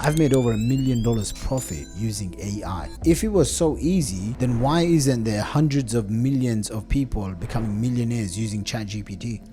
I've made over $1 million profit using AI. If it was so easy, then why isn't there hundreds of millions of people becoming millionaires using ChatGPT?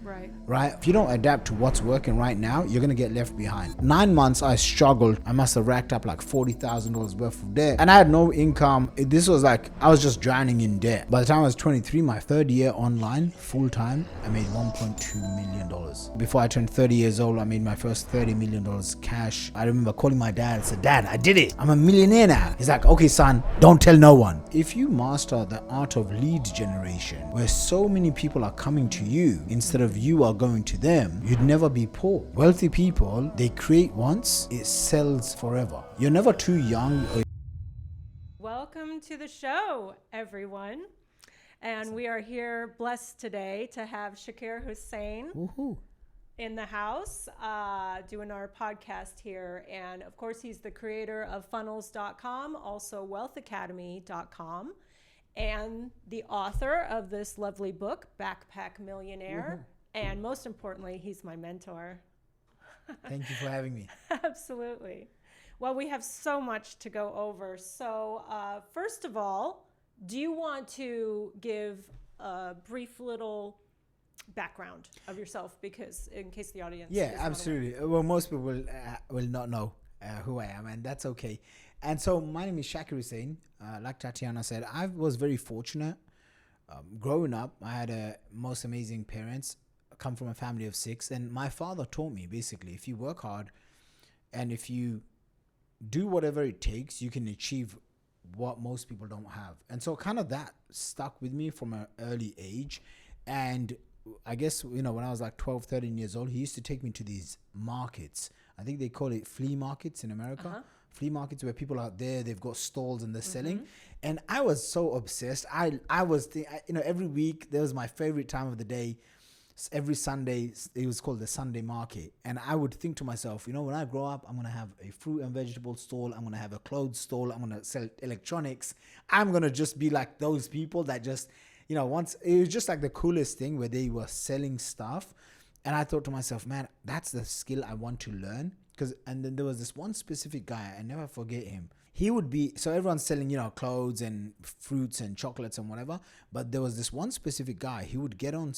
Right? If you don't adapt to what's working right now, you're going to get left behind. 9 months, I struggled. I must have racked up like $40,000 worth of debt. And I had no income. This was like, I was just drowning in debt. By the time I was 23, my third year online, full time, I made $1.2 million. Before I turned 30 years old, I made my first $30 million cash. I remember calling my dad and said, "Dad, I did it. I'm a millionaire now." He's like, "Okay, son, don't tell no one." If you master the art of lead generation, where so many people are coming to you instead of you are going to them, you'd never be poor. Wealthy people, they create once, it sells forever. You're never too young. Welcome to the show, everyone. And we are here blessed today to have Shaqir Hussyin in the house doing our podcast here. And of course, he's the creator of funnels.com, also wealthacademy.com, and the author of this lovely book, Backpack Millionaire. And most importantly, he's my mentor. Thank you for having me. Absolutely. Well, we have so much to go over. So first of all, do you want to give a brief little background of yourself, because in case the audience Yeah, absolutely. Well, most people will not know who I am, and that's okay. And so my name is Shaqir Hussyin. Like Tatiana said, I was very fortunate. Growing up, I had most amazing parents. I come from a family of 6, and my father taught me basically, if you work hard and if you do whatever it takes, you can achieve what most people don't have. And so kind of that stuck with me from an early age. And I guess, when I was like 12, 13 years old, he used to take me to these markets. I think they call it flea markets in America. Flea markets where people are there, they've got stalls and they're selling. And I was so obsessed. I was, every week, there was my favorite time of the day. Every Sunday, it was called the Sunday market. And I would think to myself, when I grow up, I'm going to have a fruit and vegetable stall. I'm going to have a clothes stall. I'm going to sell electronics. I'm going to just be like those people that just, once it was just like the coolest thing where they were selling stuff. And I thought to myself, man, that's the skill I want to learn. And then there was this one specific guy, I never forget him. He would be, so everyone's selling, clothes and fruits and chocolates and whatever. But there was this one specific guy. He would get on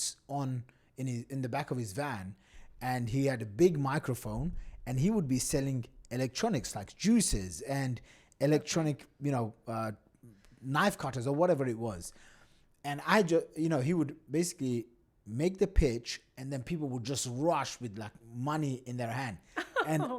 in the back of his van, and he had a big microphone, and he would be selling electronics like juices and electronic, knife cutters or whatever it was. And I just, he would basically make the pitch, and then people would just rush with like money in their hand. And wow.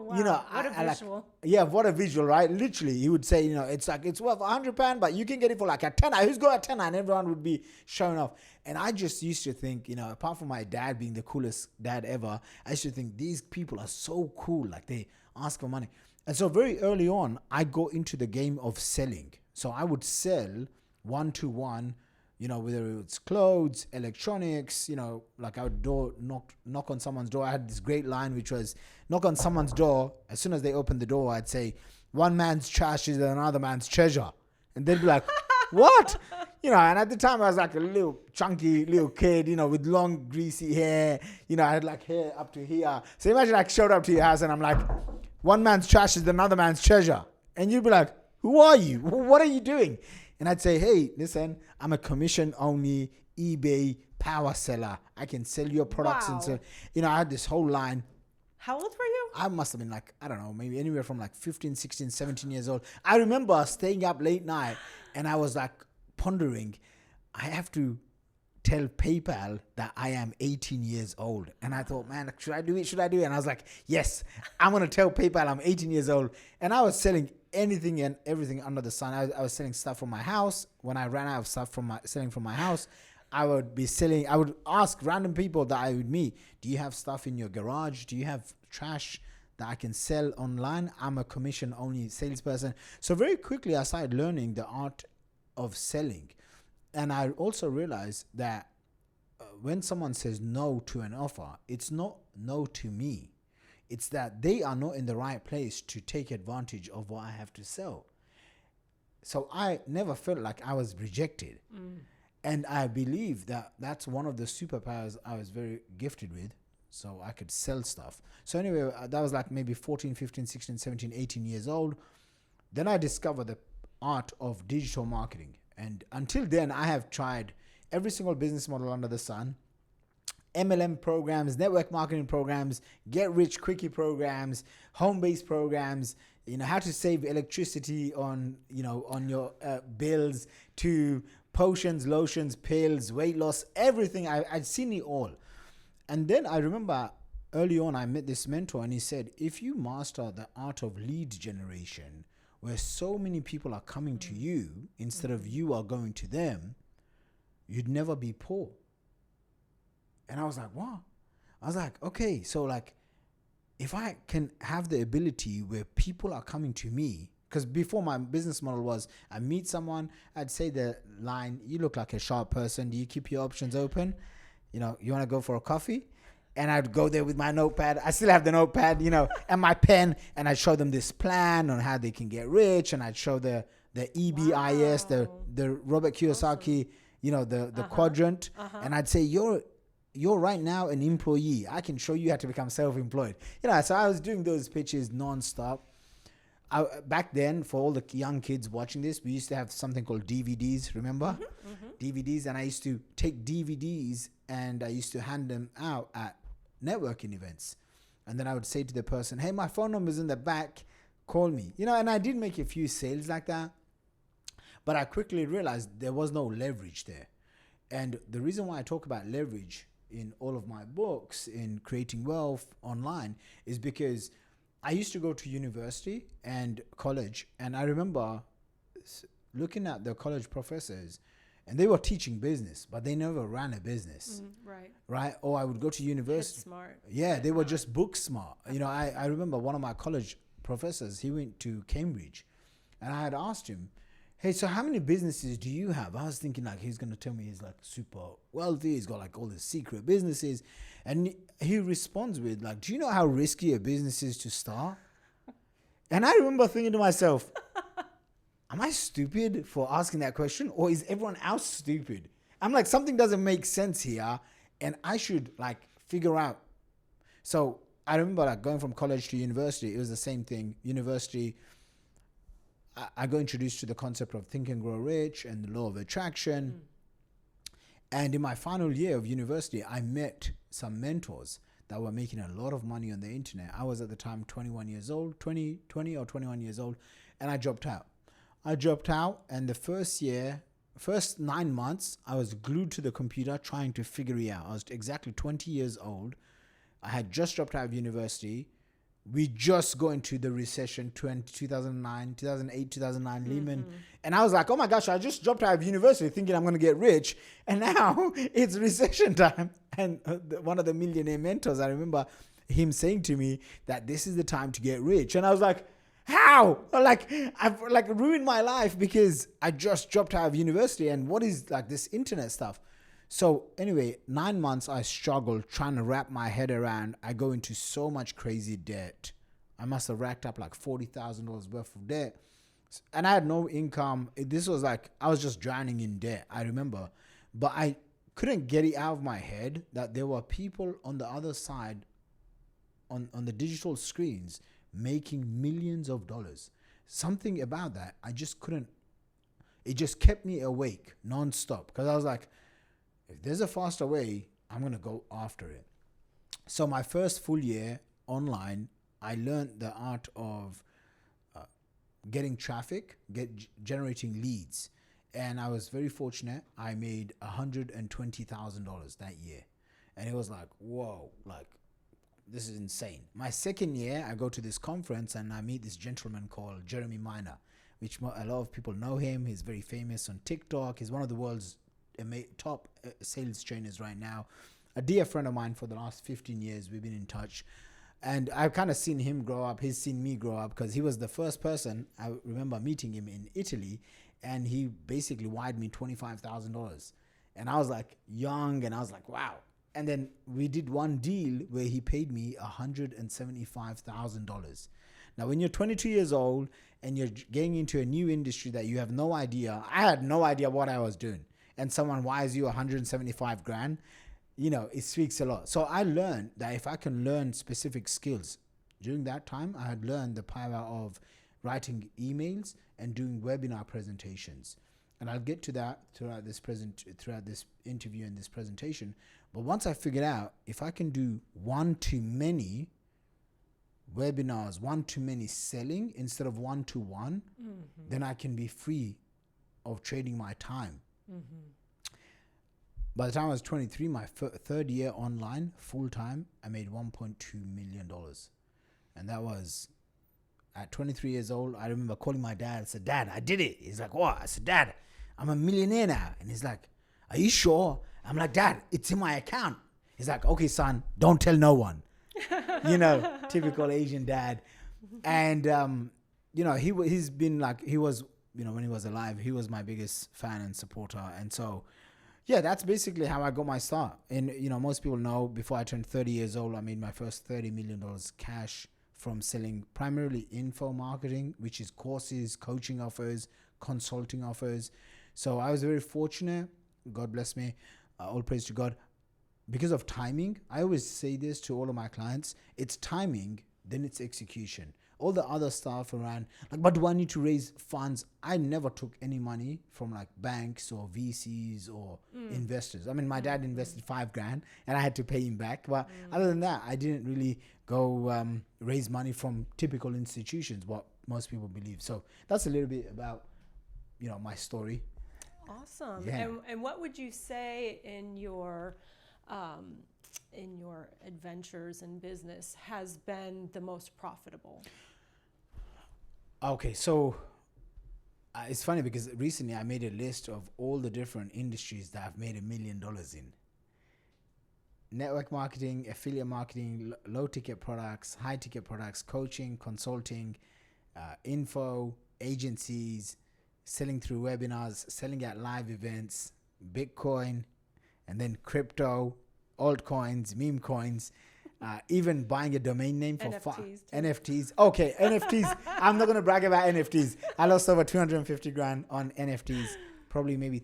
What a visual. What a visual, right? Literally, he would say, it's like, it's worth £100, but you can get it for like a tenner. Who's got a tenner? And everyone would be showing off. And I just used to think, apart from my dad being the coolest dad ever, I used to think these people are so cool. Like, they ask for money. And so very early on, I got into the game of selling. So I would sell one-to-one, whether it's clothes, electronics, like I would knock on someone's door. I had this great line, which was, knock on someone's door. As soon as they opened the door, I'd say, "One man's trash is another man's treasure." And they'd be like, "What?" And at the time I was like a little chunky little kid, with long greasy hair. I had like hair up to here. So imagine I showed up to your house and I'm like, "One man's trash is another man's treasure." And you'd be like, "Who are you? What are you doing?" And I'd say, "Hey, listen, I'm a commission-only eBay power seller. I can sell your products." Wow. And so, I had this whole line. How old were you? I must have been like, I don't know, maybe anywhere from like 15, 16, 17 years old. I remember staying up late night and I was like pondering, I have to tell PayPal that I am 18 years old. And I thought, man, should I do it? And I was like, yes, I'm going to tell PayPal I'm 18 years old. And I was selling anything and everything under the sun. I was selling stuff from my house. When I ran out of stuff selling from my house, I would ask random people that I would meet, "Do you have stuff in your garage? Do you have trash that I can sell online?" I'm a commission-only salesperson. So very quickly, I started learning the art of selling. And I also realized that when someone says no to an offer, it's not no to me. It's that they are not in the right place to take advantage of what I have to sell. So I never felt like I was rejected. And I believe that that's one of the superpowers I was very gifted with. so I could sell stuff. So anyway, that was like maybe 14, 15, 16, 17, 18 years old. Then I discovered the art of digital marketing. And until then, I have tried every single business model under the sun. MLM programs, network marketing programs, get rich quickie programs, home-based programs, how to save electricity on your bills, to potions, lotions, pills, weight loss, everything. I'd seen it all. And then I remember early on, I met this mentor and he said, if you master the art of lead generation, where so many people are coming to you instead of you are going to them, you'd never be poor. And I was like, wow. I was like, okay, so like, if I can have the ability where people are coming to me, because before my business model was, I meet someone, I'd say the line, you look like a sharp person. Do you keep your options open? You want to go for a coffee? And I'd go there with my notepad. I still have the notepad, and my pen, and I'd show them this plan on how they can get rich. And I'd show the EBIS, the Robert Kiyosaki, the quadrant. And I'd say, you're right now an employee. I can show you how to become self-employed. So I was doing those pitches nonstop. Back then, for all the young kids watching this, we used to have something called DVDs, remember? DVDs, and I used to take DVDs and I used to hand them out at networking events. And then I would say to the person, hey, my phone number's in the back, call me. And I did make a few sales like that, but I quickly realized there was no leverage there. And the reason why I talk about leverage in all of my books in creating wealth online is because I used to go to university and college, and I remember looking at the college professors, and they were teaching business, but they never ran a business. Right? Or I would go to university. Head smart. Yeah, they were just book smart. I remember one of my college professors, he went to Cambridge, and I had asked him, hey, so how many businesses do you have? I was thinking like he's going to tell me he's like super wealthy. He's got like all the secret businesses. And he responds with like, do you know how risky a business is to start? And I remember thinking to myself, am I stupid for asking that question? Or is everyone else stupid? I'm like, something doesn't make sense here. And I should like figure out. So I remember like going from college to university. It was the same thing. University, I got introduced to the concept of Think and Grow Rich and the law of attraction. And in my final year of university, I met some mentors that were making a lot of money on the internet. I was at the time 21 years old, 20 or 21 years old, and I dropped out. And the first 9 months, I was glued to the computer trying to figure it out. I was exactly 20 years old. I had just dropped out of university. We just got into the recession, 2009, 2009, Lehman. And I was like, oh my gosh, I just dropped out of university thinking I'm going to get rich. And now it's recession time. And one of the Millionaire mentors, I remember him saying to me that this is the time to get rich. And I was like, how? I've ruined my life because I just dropped out of university. And what is like this internet stuff? So anyway, 9 months I struggled trying to wrap my head around. I go into so much crazy debt. I must have racked up like $40,000 worth of debt. And I had no income. This was like, I was just drowning in debt, I remember. But I couldn't get it out of my head that there were people on the other side on the digital screens making millions of dollars. Something about that, I just couldn't. It just kept me awake nonstop because I was like, if there's a faster way, I'm going to go after it. So my first full year online, I learned the art of getting traffic, generating leads. And I was very fortunate. I made $120,000 that year. And it was like, whoa, like this is insane. My second year, I go to this conference and I meet this gentleman called Jeremy Miner, which a lot of people know him. He's very famous on TikTok. He's one of the world's top sales trainers right now. A dear friend of mine for the last 15 years. We've been in touch. And I've kind of seen him grow up. He's seen me grow up because he was the first person. I remember meeting him in Italy and he basically wired me $25,000. And I was like young and I was like, wow. And then we did one deal where he paid me $175,000. Now, when you're 22 years old and you're getting into a new industry that you have no idea, I had no idea what I was doing. And someone wires you 175 grand, it speaks a lot. So I learned that if I can learn specific skills, during that time, I had learned the power of writing emails and doing webinar presentations. And I'll get to that throughout this interview and this presentation. But once I figured out if I can do one-to-many webinars, one-to-many selling instead of one-to-one, then I can be free of trading my time. By the time I was 23, my third year online, full-time, I made $1.2 million. And that was at 23 years old. I remember calling my dad. I said, Dad, I did it. He's like, what? I said, Dad, I'm a millionaire now. And he's like, are you sure? I'm like, Dad, it's in my account. He's like, okay, son, don't tell no one. Typical Asian dad. And, he's been like, he was, when he was alive, he was my biggest fan and supporter. And so, yeah, that's basically how I got my start. And, most people know before I turned 30 years old, I made my first $30 million cash from selling primarily info marketing, which is courses, coaching offers, consulting offers. So I was very fortunate. God bless me. All praise to God. Because of timing, I always say this to all of my clients. It's timing, then it's execution. All the other stuff around, like, but do I need to raise funds? I never took any money from like banks or VCs or investors. I mean, my dad invested $5,000 and I had to pay him back. But other than that, I didn't really go raise money from typical institutions, what most people believe. So that's a little bit about, my story. Awesome. Yeah. And what would you say in your adventures in business has been the most profitable? Okay, so it's funny because recently I made a list of all the different industries that I've made $1 million in. Network marketing, affiliate marketing, low ticket products, high ticket products, coaching, consulting, info, agencies, selling through webinars, selling at live events, Bitcoin, and then crypto, altcoins, meme coins, even buying a domain name for NFTs. Okay, NFTs. I'm not going to brag about NFTs. I lost over 250 grand on NFTs, probably maybe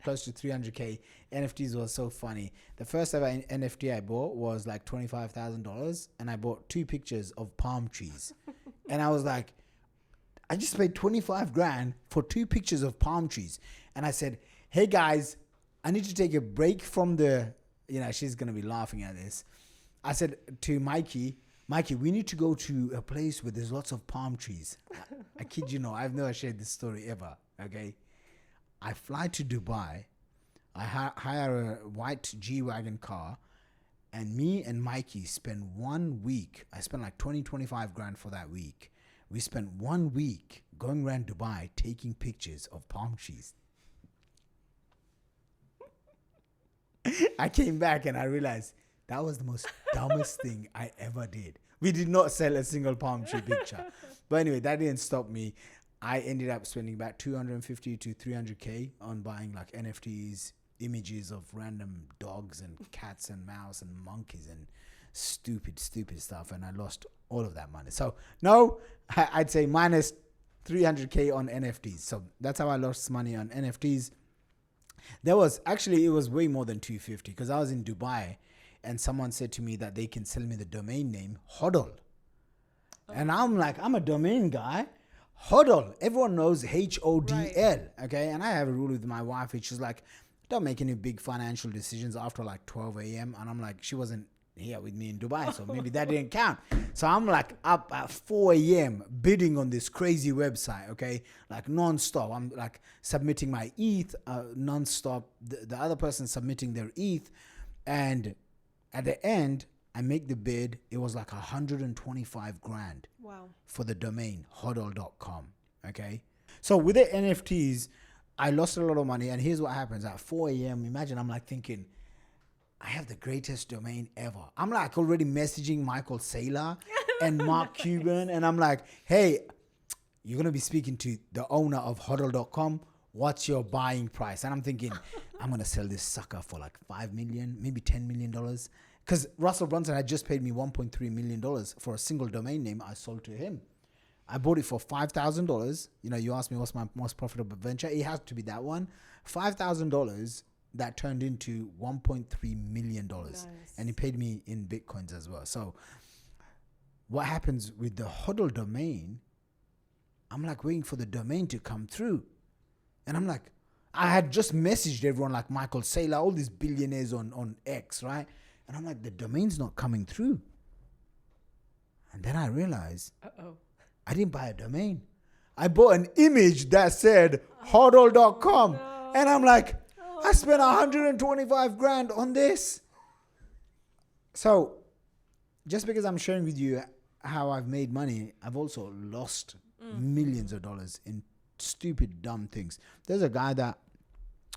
close to 300K. NFTs was so funny. The first ever NFT I bought was like $25,000, and I bought 2 pictures of palm trees. And I was like, I just paid 25 grand for 2 pictures of palm trees. And I said, hey guys, I need to take a break from she's going to be laughing at this. I said to Mikey, we need to go to a place where there's lots of palm trees. I kid you not, I've never shared this story ever, okay? I fly to Dubai. I hire a white G-Wagon car, and me and Mikey spend 1 week. I spent like 25 grand for that week. We spent 1 week going around Dubai taking pictures of palm trees. I came back and I realized that was the most dumbest thing I ever did. We did not sell a single palm tree picture. But anyway, that didn't stop me. I ended up spending about 250 to 300K on buying like NFTs, images of random dogs and cats and mouse and monkeys and stupid stuff. And I lost all of that money. So no, I'd say minus 300K on NFTs. So that's how I lost money on NFTs. It was way more than 250 because I was in Dubai and someone said to me that they can sell me the domain name Hodl. And I'm like, I'm a domain guy. Hodl. Everyone knows HODL. Right. Okay. And I have a rule with my wife, which is like, don't make any big financial decisions after like 12 a.m. And I'm like, she wasn't here with me in Dubai, so maybe that didn't count. So I'm like up at 4 a.m. bidding on this crazy website, okay, like non-stop. I'm like submitting my ETH non-stop, the other person submitting their ETH, and at the end I make the bid. It was like 125 grand. Wow. For the domain hodl.com. Okay, so with the NFTs I lost a lot of money, and here's what happens at 4 a.m. Imagine I'm like thinking, I have the greatest domain ever. I'm like already messaging Michael Saylor and Mark Cuban. And I'm like, hey, you're going to be speaking to the owner of hodl.com. What's your buying price? And I'm thinking, I'm going to sell this sucker for like $5 million, maybe $10 million. Because Russell Brunson had just paid me $1.3 million for a single domain name I sold to him. I bought it for $5,000. You asked me what's my most profitable venture. It has to be that one. $5,000. that turned into $1.3 million. Nice. And he paid me in Bitcoins as well. So what happens with the HODL domain, I'm like waiting for the domain to come through. And I'm like, I had just messaged everyone like Michael Saylor, all these billionaires on X, right? And I'm like, the domain's not coming through. And then I realized, I didn't buy a domain. I bought an image that said hodl.com. No. And I'm like, I spent 125 grand on this. So just because I'm sharing with you how I've made money, I've also lost millions of dollars in stupid, dumb things. There's a guy that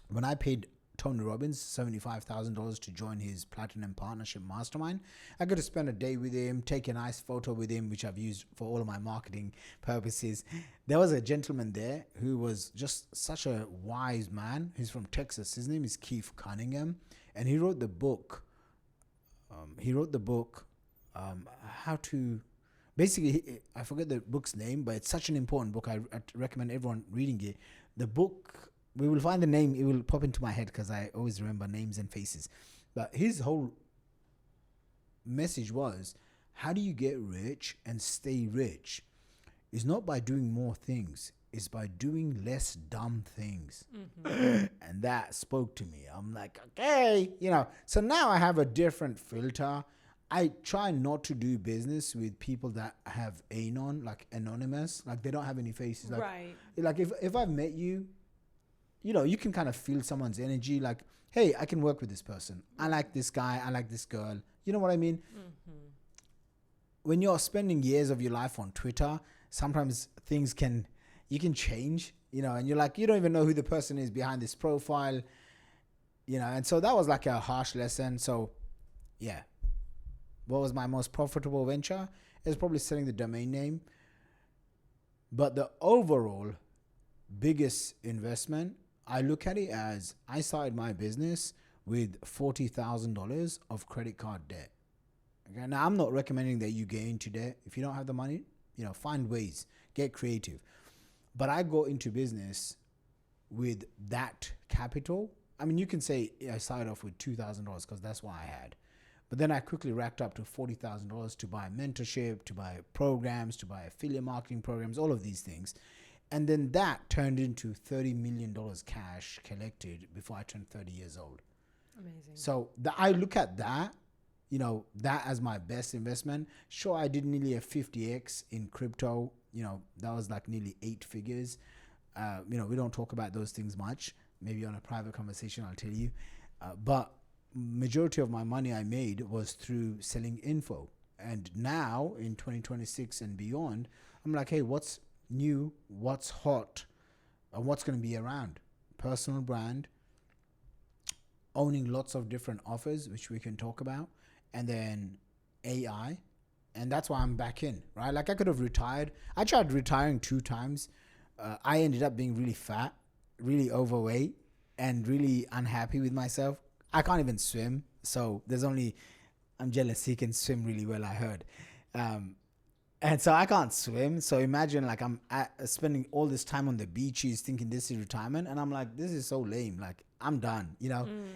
when I paid Tony Robbins $75,000 to join his Platinum Partnership Mastermind, I got to spend a day with him, take a nice photo with him, which I've used for all of my marketing purposes. There was a gentleman there who was just such a wise man. He's from Texas. His name is Keith Cunningham, and he wrote the book. How to... Basically, I forget the book's name, but it's such an important book. I recommend everyone reading it. The book, we will find the name. It will pop into my head because I always remember names and faces. But his whole message was, how do you get rich and stay rich? It's not by doing more things. It's by doing less dumb things. And that spoke to me. I'm like, okay, So now I have a different filter. I try not to do business with people that have anon, like anonymous, like they don't have any faces. Like, right. Like if I've met you, you can kind of feel someone's energy. Like, hey, I can work with this person. I like this guy. I like this girl. You know what I mean? When you're spending years of your life on Twitter, sometimes you can change, and you're like, you don't even know who the person is behind this profile, and so that was like a harsh lesson. So yeah. What was my most profitable venture? It's probably selling the domain name. But the overall biggest investment, I look at it as I started my business with $40,000 of credit card debt. Okay, now I'm not recommending that you get into debt. If you don't have the money, find ways, get creative. But I got into business with that capital. I mean, you can say I started off with $2,000 because that's what I had. But then I quickly racked up to $40,000 to buy mentorship, to buy programs, to buy affiliate marketing programs, all of these things. And then that turned into $30 million cash collected before I turned 30 years old. Amazing. So I look at that, that as my best investment. Sure, I did nearly a 50x in crypto. That was like nearly 8 figures. We don't talk about those things much. Maybe on a private conversation, I'll tell you. But majority of my money I made was through selling info. And now in 2026 and beyond, I'm like, hey, what's new, what's hot, and what's going to be around? Personal brand, owning lots of different offers, which we can talk about, and then AI. And that's why I'm back in, right? Like I could have retired. I tried retiring 2 times. I ended up being really fat, really overweight, and really unhappy with myself. I can't even swim. So I'm jealous. He can swim really well, I heard. And so I can't swim. So imagine like I'm spending all this time on the beaches thinking this is retirement. And I'm like, this is so lame. Like I'm done,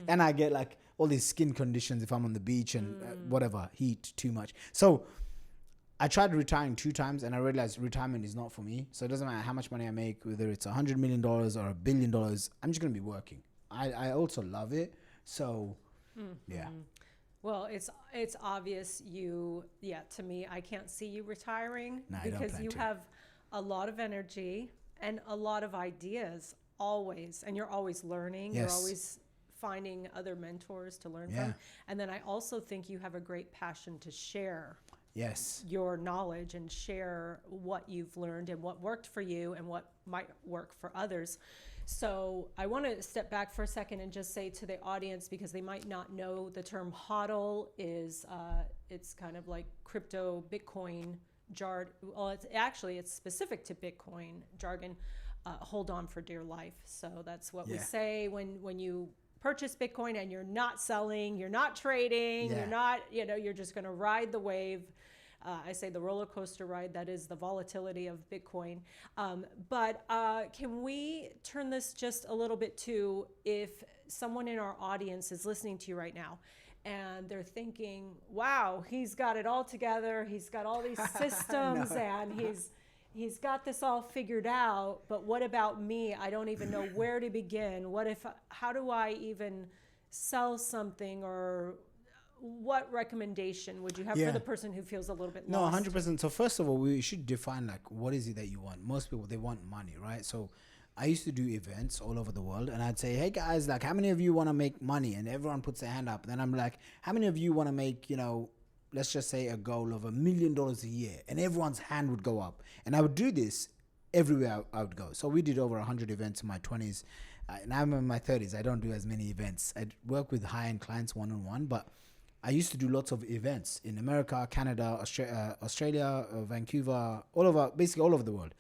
and I get like all these skin conditions if I'm on the beach and whatever, heat too much. So I tried retiring 2 times and I realized retirement is not for me. So it doesn't matter how much money I make, whether it's $100 million or $1 billion, I'm just going to be working. I also love it. So, yeah. Well, it's obvious to me, I can't see you retiring because you have a lot of energy and a lot of ideas always. And you're always learning. Yes. You're always finding other mentors to learn from. And then I also think you have a great passion to share your knowledge and share what you've learned and what worked for you and what might work for others. So I want to step back for a second and just say to the audience, because they might not know the term HODL is, it's kind of like crypto, Bitcoin jargon. Well, it's specific to Bitcoin jargon. Hold on for dear life. So that's what we say when you purchase Bitcoin and you're not selling, you're not trading, you're not, you're just going to ride the wave. I say the roller coaster ride, that is the volatility of Bitcoin. But can we turn this just a little bit to if someone in our audience is listening to you right now and they're thinking, wow, he's got it all together. He's got all these systems and he's got this all figured out. But what about me? I don't even know where to begin. How do I even sell something, or what recommendation would you have for the person who feels a little bit lost? No, 100%. So first of all, we should define like what is it that you want. Most people, they want money, right? So I used to do events all over the world, and I'd say, hey guys, like how many of you want to make money? And everyone puts their hand up. Then I'm like, how many of you want to make, let's just say a goal of $1 million a year? And everyone's hand would go up. And I would do this everywhere I would go. So we did over 100 events in my 20s. And I'm in my 30s. I don't do as many events. I work with high-end clients one-on-one, but I used to do lots of events in America, Canada, Australia, Vancouver, basically all over the world.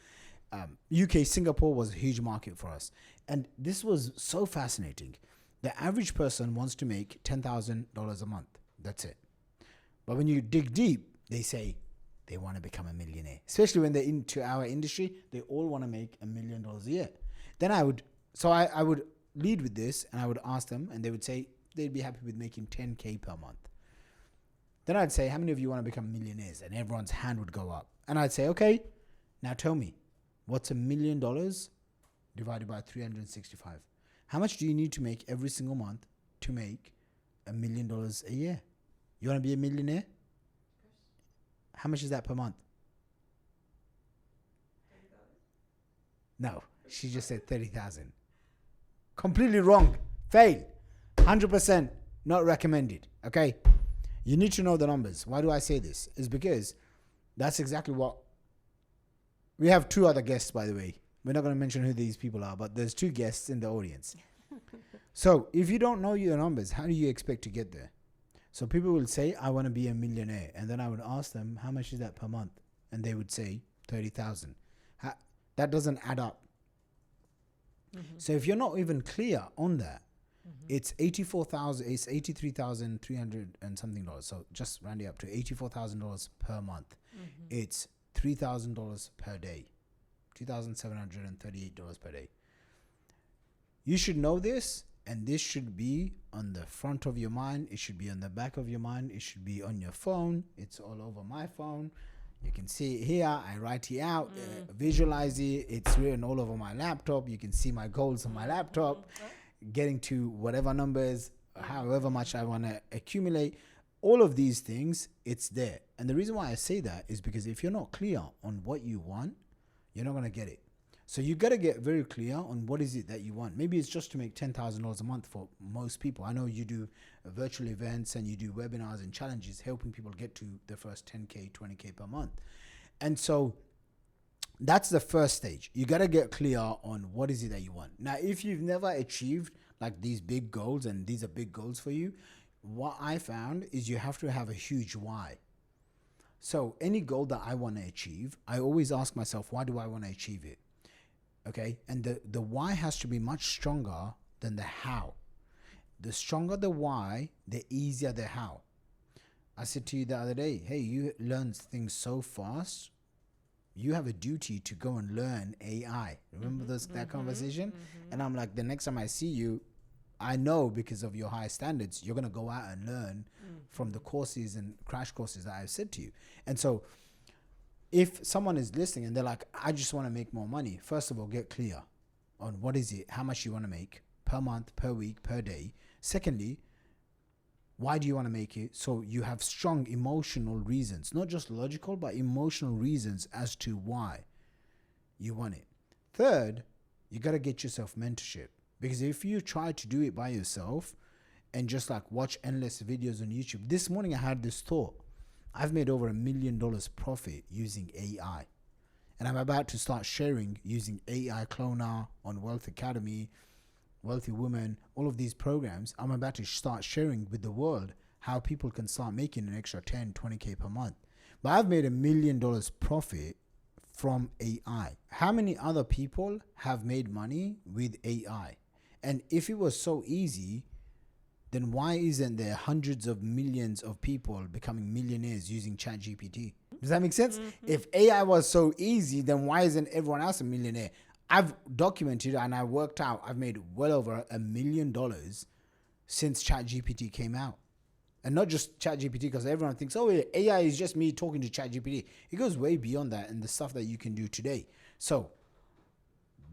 UK, Singapore was a huge market for us. And this was so fascinating. The average person wants to make $10,000 a month. That's it. But when you dig deep, they say they want to become a millionaire. Especially when they're into our industry, they all want to make $1 million a year. Then I would lead with this, and I would ask them, and they would say they'd be happy with making 10K per month. Then I'd say, how many of you want to become millionaires? And everyone's hand would go up. And I'd say, okay, now tell me, what's $1 million divided by 365? How much do you need to make every single month to make $1 million a year? You want to be a millionaire? How much is that per month? No, she just said 30,000. Completely wrong. Fail. 100% not recommended. Okay. You need to know the numbers. Why do I say this? Is because that's exactly what we have. Two other guests, by the way. We're not going to mention who these people are, but there's two guests in the audience. So if you don't know your numbers, how do you expect to get there? So people will say, I want to be a millionaire. And then I would ask them, how much is that per month? And they would say 30,000. That doesn't add up. Mm-hmm. So if you're not even clear on that, it's 83,300 and something dollars. So just round it up to $84,000 per month. It's $3,000 per day, $2,738 per day. You should know this, and this should be on the front of your mind. It should be on the back of your mind. It should be on your phone. It's all over my phone. You can see it here. I write it out, visualize it. It's written all over my laptop. You can see my goals on my laptop. Getting to whatever numbers, however much I want to accumulate, all of these things, it's there. And the reason why I say that is because if you're not clear on what you want, you're not going to get it. So you got to get very clear on what is it that you want. Maybe it's just to make $10,000 a month for most people. I know you do virtual events and you do webinars and challenges helping people get to the first 10K, 20K per month. And so that's the first stage. You got to get clear on what is it that you want. Now, if you've never achieved like these big goals, and these are big goals for you, what I found is you have to have a huge why. So any goal that I want to achieve, I always ask myself, why do I want to achieve it? Okay. And the why has to be much stronger than the how. The stronger the why, the easier the how. I said to you the other day, hey, you learn things so fast. You have a duty to go and learn AI. Remember that conversation? And I'm like, the next time I see you, I know because of your high standards, you're going to go out and learn from the courses and crash courses that I've said to you. And so if someone is listening and they're like, I just want to make more money, first of all, get clear on what is it, how much you want to make per month, per week, per day. Secondly, why do you want to make it? So you have strong emotional reasons, not just logical, but emotional reasons as to why you want it. Third, you got to get yourself mentorship, because if you try to do it by yourself and just like watch endless videos on YouTube, this morning I had this thought. I've made over $1 million profit using AI, and I'm about to start sharing using AI Cloner on Wealth Academy, Wealthy Women, all of these programs. I'm about to start sharing with the world how people can start making an extra 10, 20K per month. But I've made $1 million profit from AI. How many other people have made money with AI? And if it was so easy, then why isn't there hundreds of millions of people becoming millionaires using ChatGPT? Does that make sense? If AI was so easy, then why isn't everyone else a millionaire? I've documented and I worked out I've made well over $1 million since ChatGPT came out. And not just ChatGPT, because everyone thinks, oh, AI is just me talking to ChatGPT. It goes way beyond that and the stuff that you can do today. So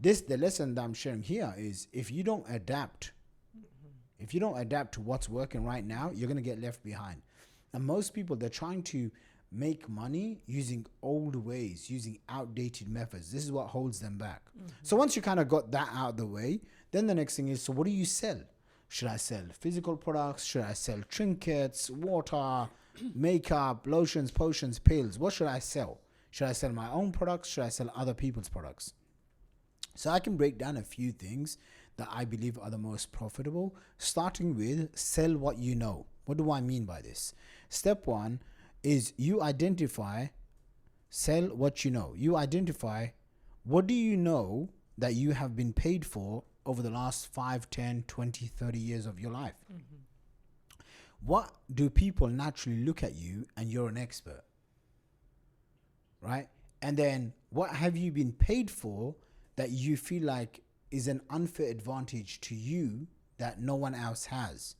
the lesson that I'm sharing here is if you don't adapt to what's working right now, you're going to get left behind. And most people, they're trying to make money using old ways, using outdated methods. This is what holds them back. So once you kind of got that out of the way, then the next thing is, so what do you sell? Should I sell physical products? Should I sell trinkets, water, makeup, lotions, potions, pills? What should I sell? Should I sell my own products? Should I sell other people's products? So I can break down a few things that I believe are the most profitable, starting with sell what you know. What do I mean by this? Step one is you identify, sell what you know. You identify, what do you know that you have been paid for over the last 5, 10, 20, 30 years of your life? What do people naturally look at you and you're an expert, right? And then what have you been paid for that you feel like is an unfair advantage to you that no one else has?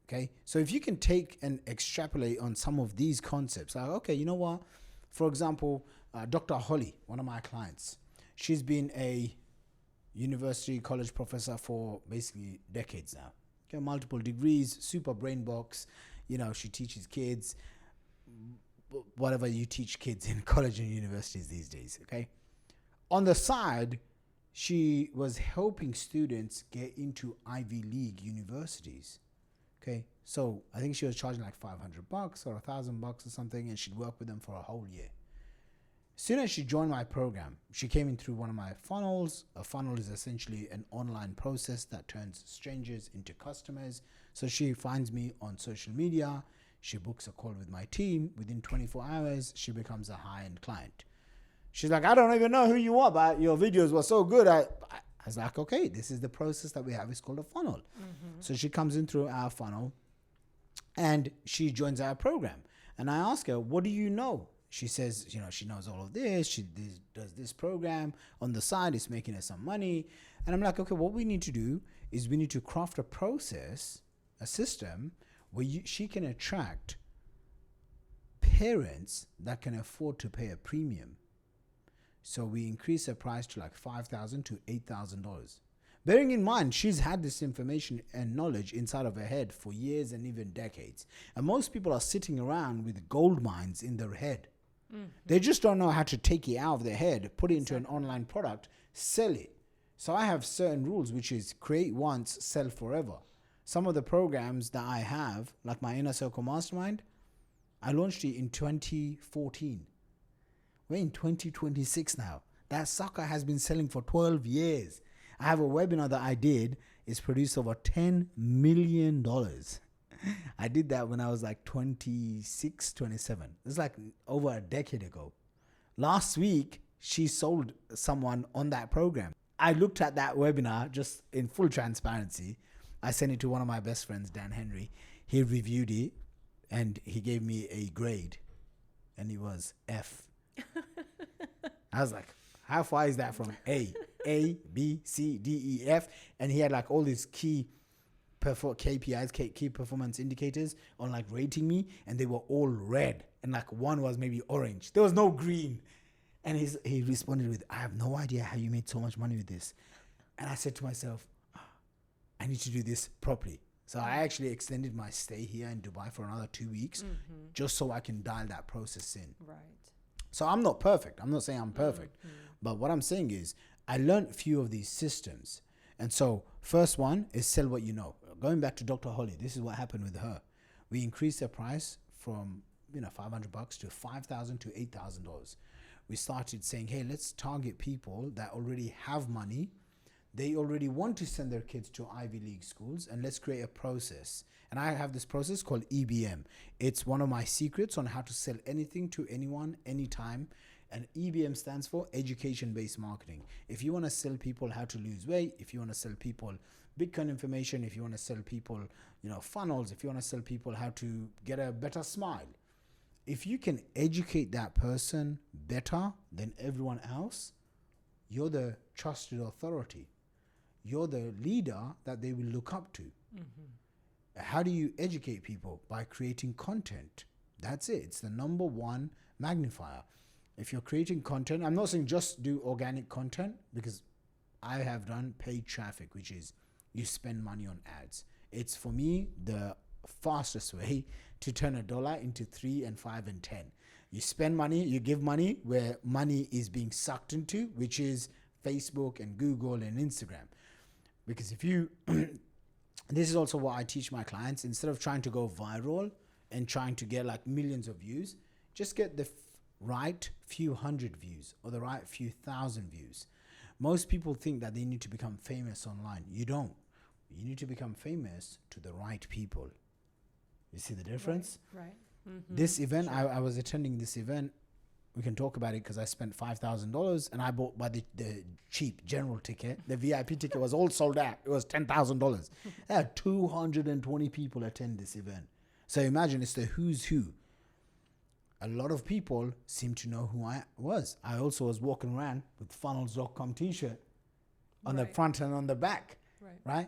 Okay, so if you can take and extrapolate on some of these concepts, like, okay, you know what? For example, Dr. Holly, one of my clients, she's been a university college professor for basically decades now. Okay, multiple degrees, super brain box. You know, she teaches kids whatever you teach kids in college and universities these days. Okay, on the side, she was helping students get into Ivy League universities. Okay, so I think she was charging like $500 or $1,000 or something, and she'd work with them for a whole year. As soon as she joined my program, she came in through one of my funnels. A funnel is essentially an online process that turns strangers into customers. So she finds me on social media. She books a call with my team. Within 24 hours, she becomes a high-end client. She's like, I don't even know who you are, but your videos were so good. I was like, okay, this is the process that we have. It's called a funnel. So she comes in through our funnel and she joins our program. And I ask her, what do you know? She says, you know, she knows all of this. She does this program on the side. It's making her some money. And I'm like, okay, what we need to do is we need to craft a process, a system where she can attract parents that can afford to pay a premium. So we increase her price to like $5,000 to $8,000. Bearing in mind, she's had this information and knowledge inside of her head for years and even decades. And most people are sitting around with gold mines in their head. They just don't know how to take it out of their head, put it into an online product, sell it. So I have certain rules, which is create once, sell forever. Some of the programs that I have, like my Inner Circle Mastermind, I launched it in 2014. We're in 2026 now. That sucker has been selling for 12 years. I have a webinar that I did. It's produced over $10 million. I did that when I was like 26, 27. It's like over a decade ago. Last week, she sold someone on that program. I looked at that webinar just in full transparency. I sent it to one of my best friends, Dan Henry. He reviewed it and he gave me a grade and it was F. I was like, how far is that from A? A, B, C, D, E, F. And he had like all these key KPIs, key performance indicators on like rating me, and they were all red. And like one was maybe orange. There was no green. And he responded with, I have no idea how you made so much money with this. And I said to myself, I need to do this properly. So I actually extended my stay here in Dubai for another 2 weeks, just so I can dial that process in. Right. So I'm not perfect. I'm not saying I'm perfect. But what I'm saying is I learned a few of these systems. And so first one is sell what you know. Going back to Dr. Holly, this is what happened with her. We increased the price from $500 to $5,000 to $8,000. We started saying, hey, let's target people that already have money. They already want to send their kids to Ivy League schools, and let's create a process. And I have this process called EBM. It's one of my secrets on how to sell anything to anyone, anytime. And EBM stands for education-based marketing. If you want to sell people how to lose weight, if you want to sell people Bitcoin information, if you want to sell people, funnels, if you want to sell people how to get a better smile, if you can educate that person better than everyone else, you're the trusted authority. You're the leader that they will look up to. How do you educate people? By creating content. That's it. It's the number one magnifier. If you're creating content, I'm not saying just do organic content, because I have done paid traffic, which is you spend money on ads. It's, for me, the fastest way to turn $1 into 3 and 5 and 10. You spend money, you give money where money is being sucked into, which is Facebook and Google and Instagram. Because if you, this is also what I teach my clients, instead of trying to go viral and trying to get like millions of views, just get the right few hundred views or the right few thousand views. Most people think that they need to become famous online. You don't. You need to become famous to the right people. You see the difference? Right. This event, I was attending this event. We can talk about it because I spent $5,000 and I bought by the cheap general ticket. The VIP ticket was all sold out. It was $10,000. There had 220 people attend this event. So imagine, it's the who's who. A lot of people seem to know who I was. I also was walking around with funnels.com t-shirt on the front and on the back, right?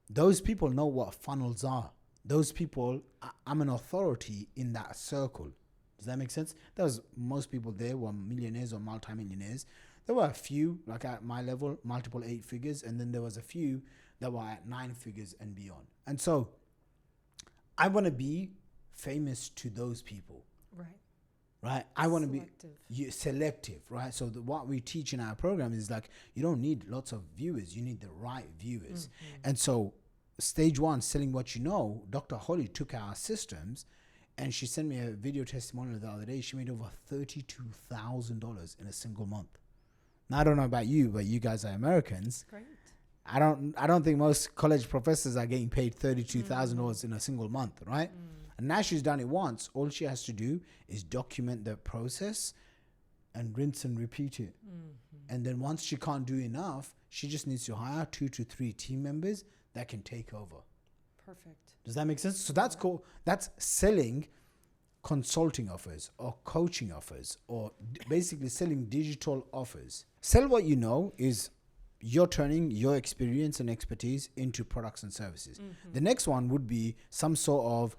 Those people know what funnels are. Those people, I'm an authority in that circle. Does that make sense? Most people there were millionaires or multimillionaires. There were a few, like at my level, multiple 8 figures, and then there was a few that were at 9 figures and beyond. And so I want to be famous to those people. Right? I want to be selective, right? So what we teach in our program is like, you don't need lots of viewers. You need the right viewers. And so stage 1, selling what you know, Dr. Holly took our systems and she sent me a video testimonial the other day. She made over $32,000 in a single month. Now, I don't know about you, but you guys are Americans. Great. I don't think most college professors are getting paid $32,000 in a single month, right? And now she's done it once. All she has to do is document the process and rinse and repeat it. And then once she can't do enough, she just needs to hire 2 to 3 team members that can take over. Perfect. Does that make sense? So that's cool. That's selling consulting offers or coaching offers, or basically selling digital offers. Sell what you know is you're turning your experience and expertise into products and services. The next one would be some sort of,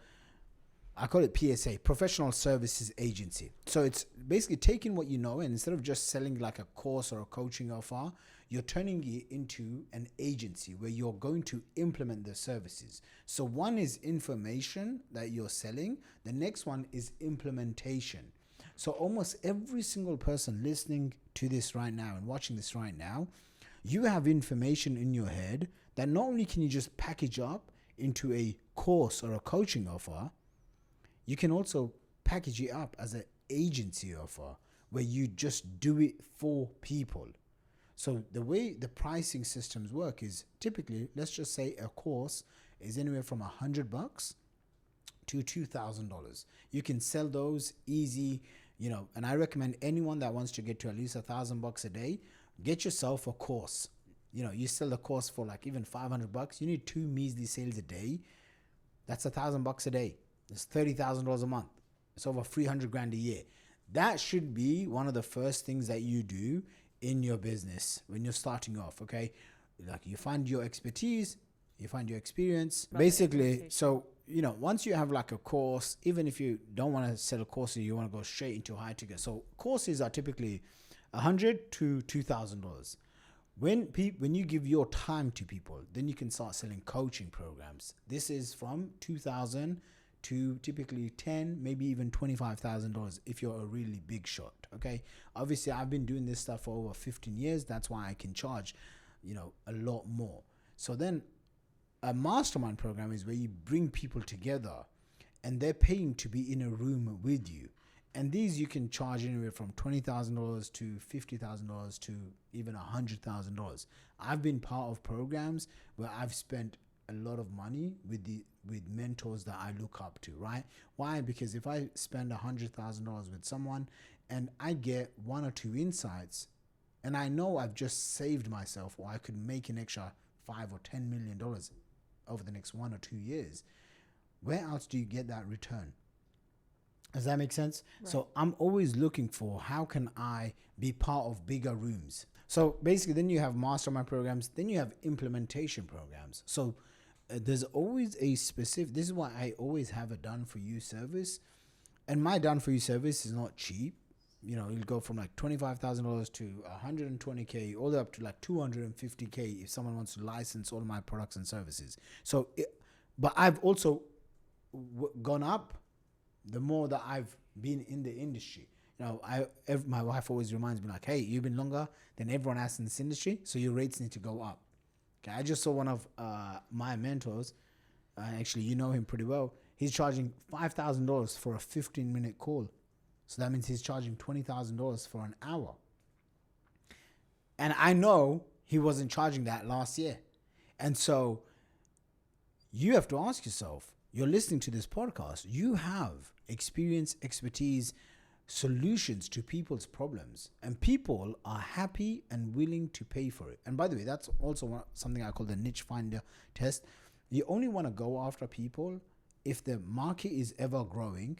I call it PSA, professional services agency. So it's basically taking what you know, and instead of just selling like a course or a coaching offer, you're turning it into an agency where you're going to implement the services. So one is information that you're selling. The next one is implementation. So almost every single person listening to this right now and watching this right now, you have information in your head that not only can you just package up into a course or a coaching offer, you can also package it up as an agency offer where you just do it for people. So the way the pricing systems work is typically, let's just say a course is anywhere from $100 to $2,000. You can sell those easy, and I recommend anyone that wants to get to at least $1,000 a day, get yourself a course. You sell the course for like even $500. You need 2 measly sales a day. That's $1,000 a day. It's $30,000 a month. It's over 300 grand a year. That should be one of the first things that you do in your business when you're starting off. Okay, like you find your expertise, you find your experience, basically. So once you have like a course, even if you don't want to sell a course, you want to go straight into high ticket. So courses are typically $100 to $2,000. When you give your time to people, then you can start selling coaching programs. This is from $2,000 to typically $10,000, maybe even $25,000 if you're a really big shot. Okay, obviously I've been doing this stuff for over 15 years. That's why I can charge, a lot more. So then a mastermind program is where you bring people together and they're paying to be in a room with you. And these you can charge anywhere from $20,000 to $50,000 to even $100,000. I've been part of programs where I've spent a lot of money with mentors that I look up to, right? Why? Because if I spend $100,000 with someone and I get 1 or 2 insights, and I know I've just saved myself, or I could make an extra $5 or $10 million over the next 1 or 2 years, where else do you get that return? Does that make sense? Right. So I'm always looking for, how can I be part of bigger rooms? So basically, then you have mastermind programs, then you have implementation programs. So there's always a specific, this is why I always have a done for you service. And my done for you service is not cheap. You know, it'll go from like $25,000 to $120K, all the way up to like $250K if someone wants to license all my products and services. So, but I've also gone up the more that I've been in the industry. You know, my wife always reminds me like, hey, you've been longer than everyone else in this industry, so your rates need to go up. Okay, I just saw one of my mentors. Actually, you know him pretty well. He's charging $5,000 for a 15-minute call. So that means he's charging $20,000 for an hour. And I know he wasn't charging that last year. And so you have to ask yourself, you're listening to this podcast, you have experience, expertise, solutions to people's problems, and people are happy and willing to pay for it. And by the way, that's also something I call the niche finder test. You only want to go after people if the market is ever growing,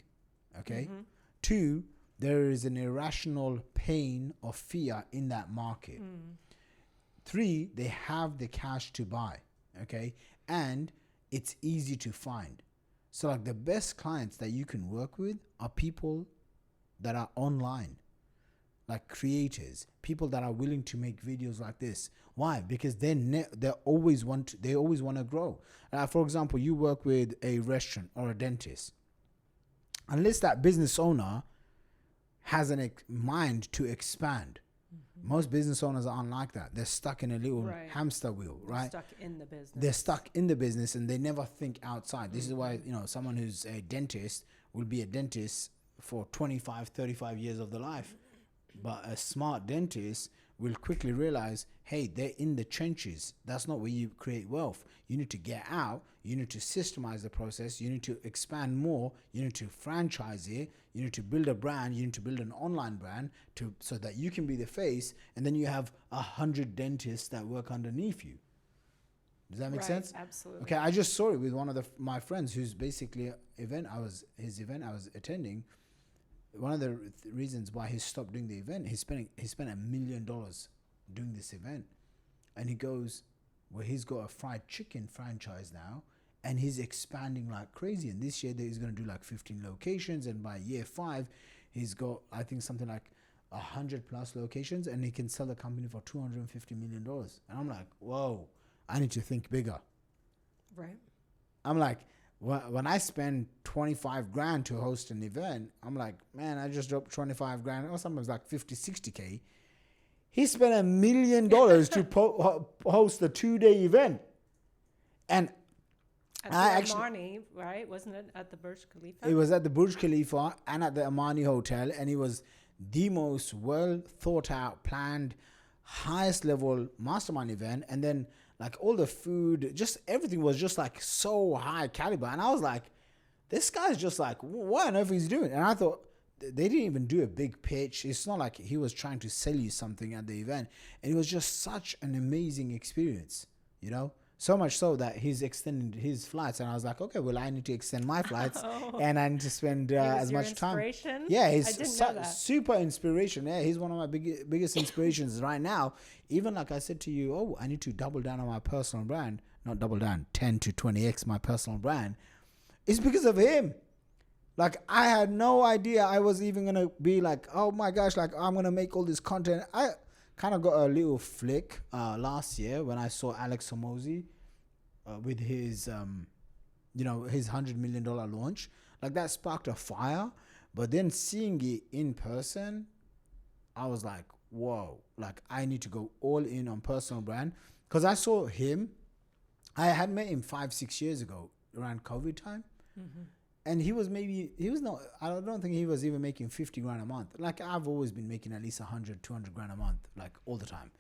okay? Mm-hmm. 2, there is an irrational pain or fear in that market. 3, they have the cash to buy, okay? And it's easy to find. So like the best clients that you can work with are people that are online, like creators, people that are willing to make videos like this. Why? Because they always want to grow. For example, you work with a restaurant or a dentist. Unless that business owner has a mind to expand, most business owners aren't like that. They're stuck in a little hamster wheel, right? They're stuck in the business. They're stuck in the business and they never think outside. This is why, you know, someone who's a dentist will be a dentist for 25, 35 years of their life. But a smart dentist will quickly realize, hey, they're in the trenches. That's not where you create wealth. You need to get out. You need to systemize the process. You need to expand more. You need to franchise it. You need to build a brand. You need to build an online brand so that you can be the face. And then you have 100 dentists that work underneath you. Does that make sense? Absolutely. Okay, I just saw it with one of my friends who's basically his event I was attending. One of the reasons why he stopped doing the event, he spent $1 million doing this event, and he goes, well, he's got a fried chicken franchise now, and he's expanding like crazy. And this year he's going to do like 15 locations, and by year 5, he's got I think something like 100 plus locations, and he can sell the company for $250 million. And I'm like, whoa, I need to think bigger. Right. I'm like, when I spend 25 grand to host an event, I'm like, man, I just dropped 25 grand, or sometimes like 50, 60K. He spent $1 million to host a 2-day event. And at the Armani, right? Wasn't it at the Burj Khalifa? It was at the Burj Khalifa and at the Armani Hotel. And it was the most well thought out, planned, highest level mastermind event. And then like all the food, just everything was just like so high caliber. And I was like, this guy's just like, what on earth he's doing? And I thought, they didn't even do a big pitch. It's not like he was trying to sell you something at the event. And it was just such an amazing experience, you know? So much so that he's extended his flights. And I was like, okay, well, I need to extend my flights. And I need to spend as much time. Yeah, he's super inspiration. Yeah, he's one of my biggest inspirations right now. Even like I said to you, oh, I need to double down on my personal brand. Not double down, 10 to 20x my personal brand. It's because of him. Like, I had no idea I was even going to be like, oh my gosh, like I'm going to make all this content. I kind of got a little flick last year when I saw Alex Hormozi with his, his $100 million launch. Like, that sparked a fire. But then seeing it in person, I was like, whoa, like I need to go all in on personal brand. Because I saw him, I had met him 5-6 years ago around COVID time. Mm-hmm. And I don't think he was even making 50 grand a month. Like, I've always been making at least 100, 200 grand a month, like all the time.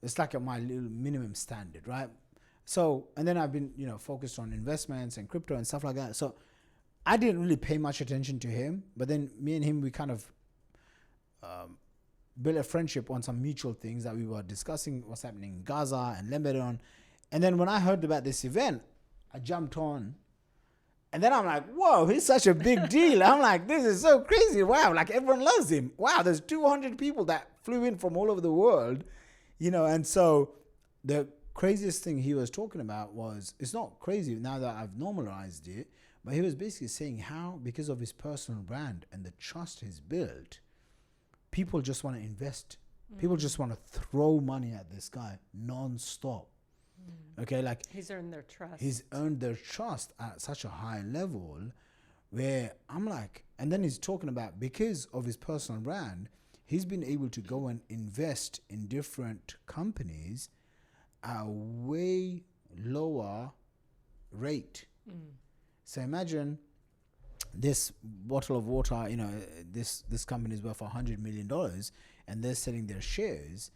It's like my little minimum standard, right? So, and then I've been, focused on investments and crypto and stuff like that. So I didn't really pay much attention to him, but then me and him, we kind of built a friendship on some mutual things that we were discussing what's happening in Gaza and Lebanon. And then when I heard about this event, I jumped on. And then I'm like, whoa, he's such a big deal. I'm like, this is so crazy. Wow, like everyone loves him. Wow, there's 200 people that flew in from all over the world. And so the craziest thing he was talking about was, it's not crazy now that I've normalized it, but he was basically saying how, because of his personal brand and the trust he's built, people just want to invest. People just want to throw money at this guy non-stop. Okay, like he's earned their trust. He's earned their trust at such a high level where I'm like, and then he's talking about, because of his personal brand, he's been able to go and invest in different companies at a way lower rate. So imagine this bottle of water, this company is worth $100 million and they're selling their shares.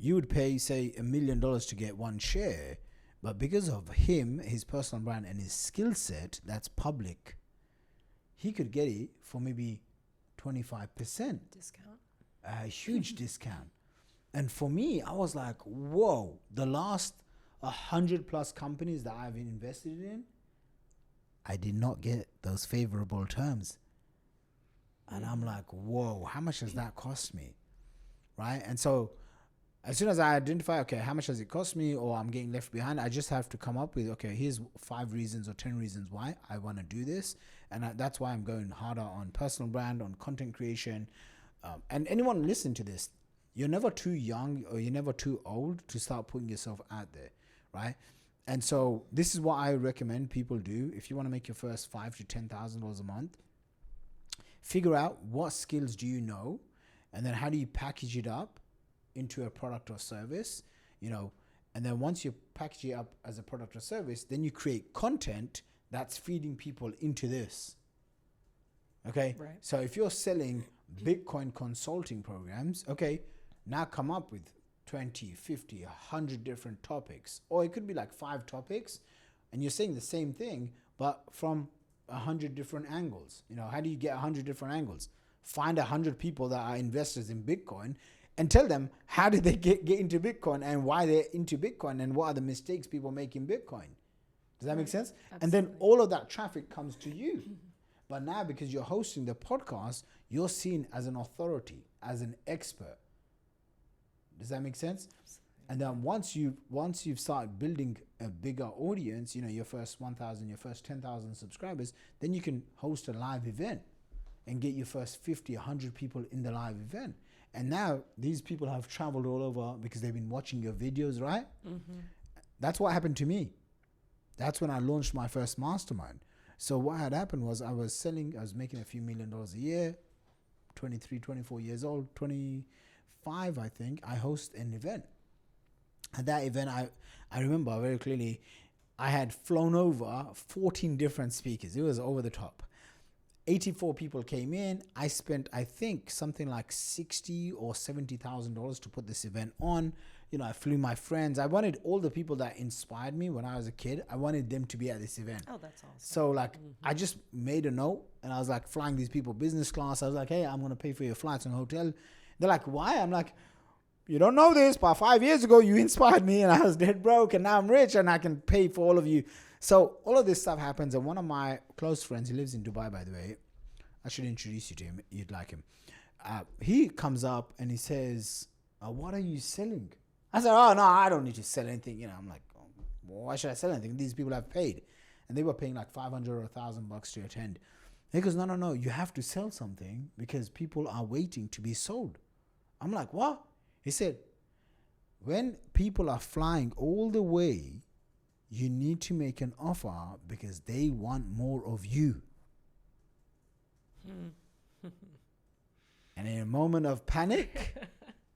You would pay, say, $1 million to get one share, but because of him, his personal brand and his skill set, that's public, he could get it for maybe 25% discount, a huge discount. And for me, I was like, whoa, the last 100+ companies that I've invested in, I did not get those favorable terms. And I'm like, whoa, how much does that cost me? Right? And so as soon as I identify, okay, how much does it cost me, or I'm getting left behind, I just have to come up with, okay, here's 5 reasons or 10 reasons why I want to do this. And that's why I'm going harder on personal brand, on content creation. And anyone listen to this, you're never too young or you're never too old to start putting yourself out there, right? And so this is what I recommend people do. If you want to make your first $5,000 to $10,000 a month, figure out what skills do you know, and then how do you package it up into a product or service, and then once you package it up as a product or service, then you create content that's feeding people into this. Okay. Right. So if you're selling Bitcoin consulting programs, okay, now come up with 20, 50, 100 different topics, or it could be like 5 topics and you're saying the same thing, but from 100 different angles. How do you get 100 different angles? Find 100 people that are investors in Bitcoin and tell them how did they get into Bitcoin and why they're into Bitcoin and what are the mistakes people make in Bitcoin. Does that make sense? Absolutely. And then all of that traffic comes to you. But now, because you're hosting the podcast, you're seen as an authority, as an expert. Does that make sense? Absolutely. And then once you've started building a bigger audience, your first 1,000, your first 10,000 subscribers, then you can host a live event and get your first 50, 100 people in the live event. And now these people have traveled all over because they've been watching your videos, right? Mm-hmm. That's what happened to me. That's when I launched my first mastermind. So what had happened was I was making a few $1 million a year, 23, 24 years old, 25, I think. I host an event. At that event, I remember very clearly, I had flown over 14 different speakers. It was over the top. 84 people came in. I spent, I think, something like $60,000 or $70,000 to put this event on. I flew my friends. I wanted all the people that inspired me when I was a kid. I wanted them to be at this event. Oh, that's awesome. So I just made a note and I was like flying these people business class. I was like, hey, I'm going to pay for your flights and hotel. They're like, why? I'm like, you don't know this, but 5 years ago you inspired me and I was dead broke and now I'm rich and I can pay for all of you. So all of this stuff happens, and one of my close friends, he lives in Dubai, by the way. I should introduce you to him. You'd like him. He comes up and he says, what are you selling? I said, oh, no, I don't need to sell anything. I'm like, well, why should I sell anything? These people have paid. And they were paying like $500 or $1,000 to attend. He goes, no, you have to sell something because people are waiting to be sold. I'm like, what? He said, when people are flying all the way, you need to make an offer because they want more of you. And in a moment of panic,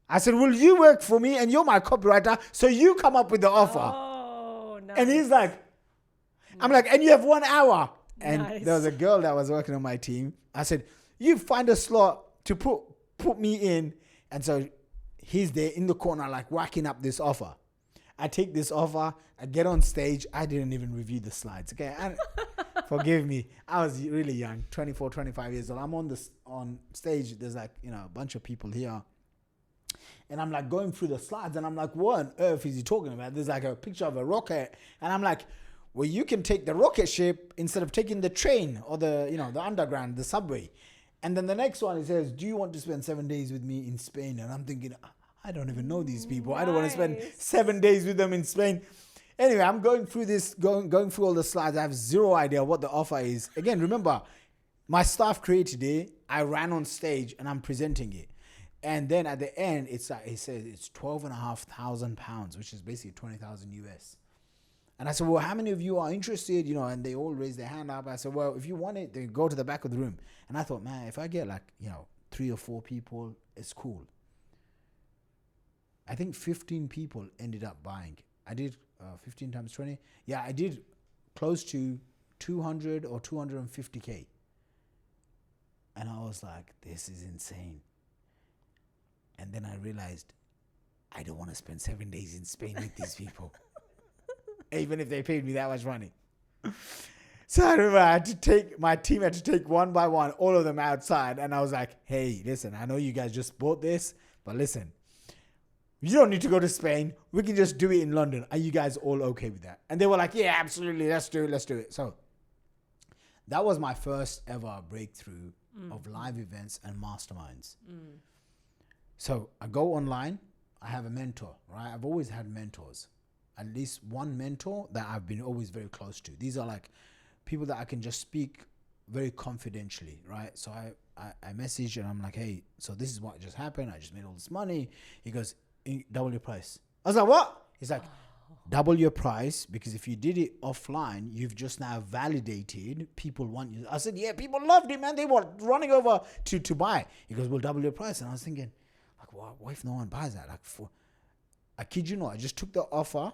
I said, will you work for me? And you're my copywriter, so you come up with the offer. Oh, nice. And he's like, I'm like, and you have 1 hour. And Nice. there was a girl that was working on my team. I said, you find a slot to put me in. And so he's there in the corner, like whacking up this offer. I take this offer, I get on stage. I didn't even review the slides. Okay. And forgive me. I was really young, 24, 25 years old. I'm on stage. There's like, a bunch of people here. And I'm like going through the slides and I'm like, what on earth is he talking about? There's like a picture of a rocket. And I'm like, well, you can take the rocket ship instead of taking the train or the underground, the subway. And then the next one, it says, do you want to spend 7 days with me in Spain? And I'm thinking, I don't even know these people. I don't want to spend Nice. 7 days with them in Spain. Anyway, I'm going through this, going through all the slides. I have zero idea what the offer is. Again, remember, my staff created it. I ran on stage and I'm presenting it. And then at the end, it's like, he says it's £12,500, which is basically 20,000 US. And I said, well, how many of you are interested? You know, and they all raised their hand up. I said, well, if you want it, then go to the back of the room. And I thought, man, if I get like, 3 or 4 people, it's cool. I think 15 people ended up buying. I did 15 times 20. Yeah, I did close to 200 or 250K. And I was like, this is insane. And then I realized I don't want to spend 7 days in Spain with these people. Even if they paid me that much money. So I remember my team had to take one by one, all of them outside. And I was like, hey, listen, I know you guys just bought this, but listen, you don't need to go to Spain. We can just do it in London. Are you guys all okay with that? And they were like, yeah, absolutely. Let's do it. So that was my first ever breakthrough of live events and masterminds. So I go online. I have a mentor, right? I've always had mentors. At least one mentor that I've been always very close to. These are like people that I can just speak very confidentially, right? So I message and I'm like, hey, so this is what just happened. I just made all this money. He goes, double your price. I was like, what? He's like, double your price, because if you did it offline, you've just now validated people want you. I said, yeah, people loved it, man. They were running over to buy. He goes, well, double your price. And I was thinking, like, what if no one buys that? I kid you not, I just took the offer,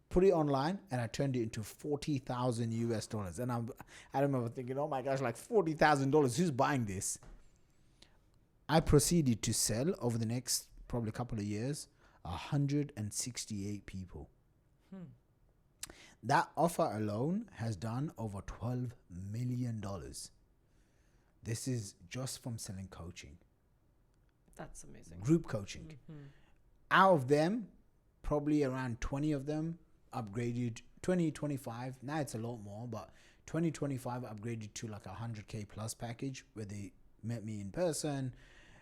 put it online, and I turned it into 40,000 US dollars. And I remember thinking, oh my gosh, like $40,000, who's buying this? I proceeded to sell over the next probably couple of years, 168 people. That offer alone has done over $12 million. This is just from selling coaching. That's amazing. Group coaching. Out of them, probably around 20 of them upgraded, 20, 25. Now it's a lot more, but 20, 25 upgraded to like a 100K plus package where they met me in person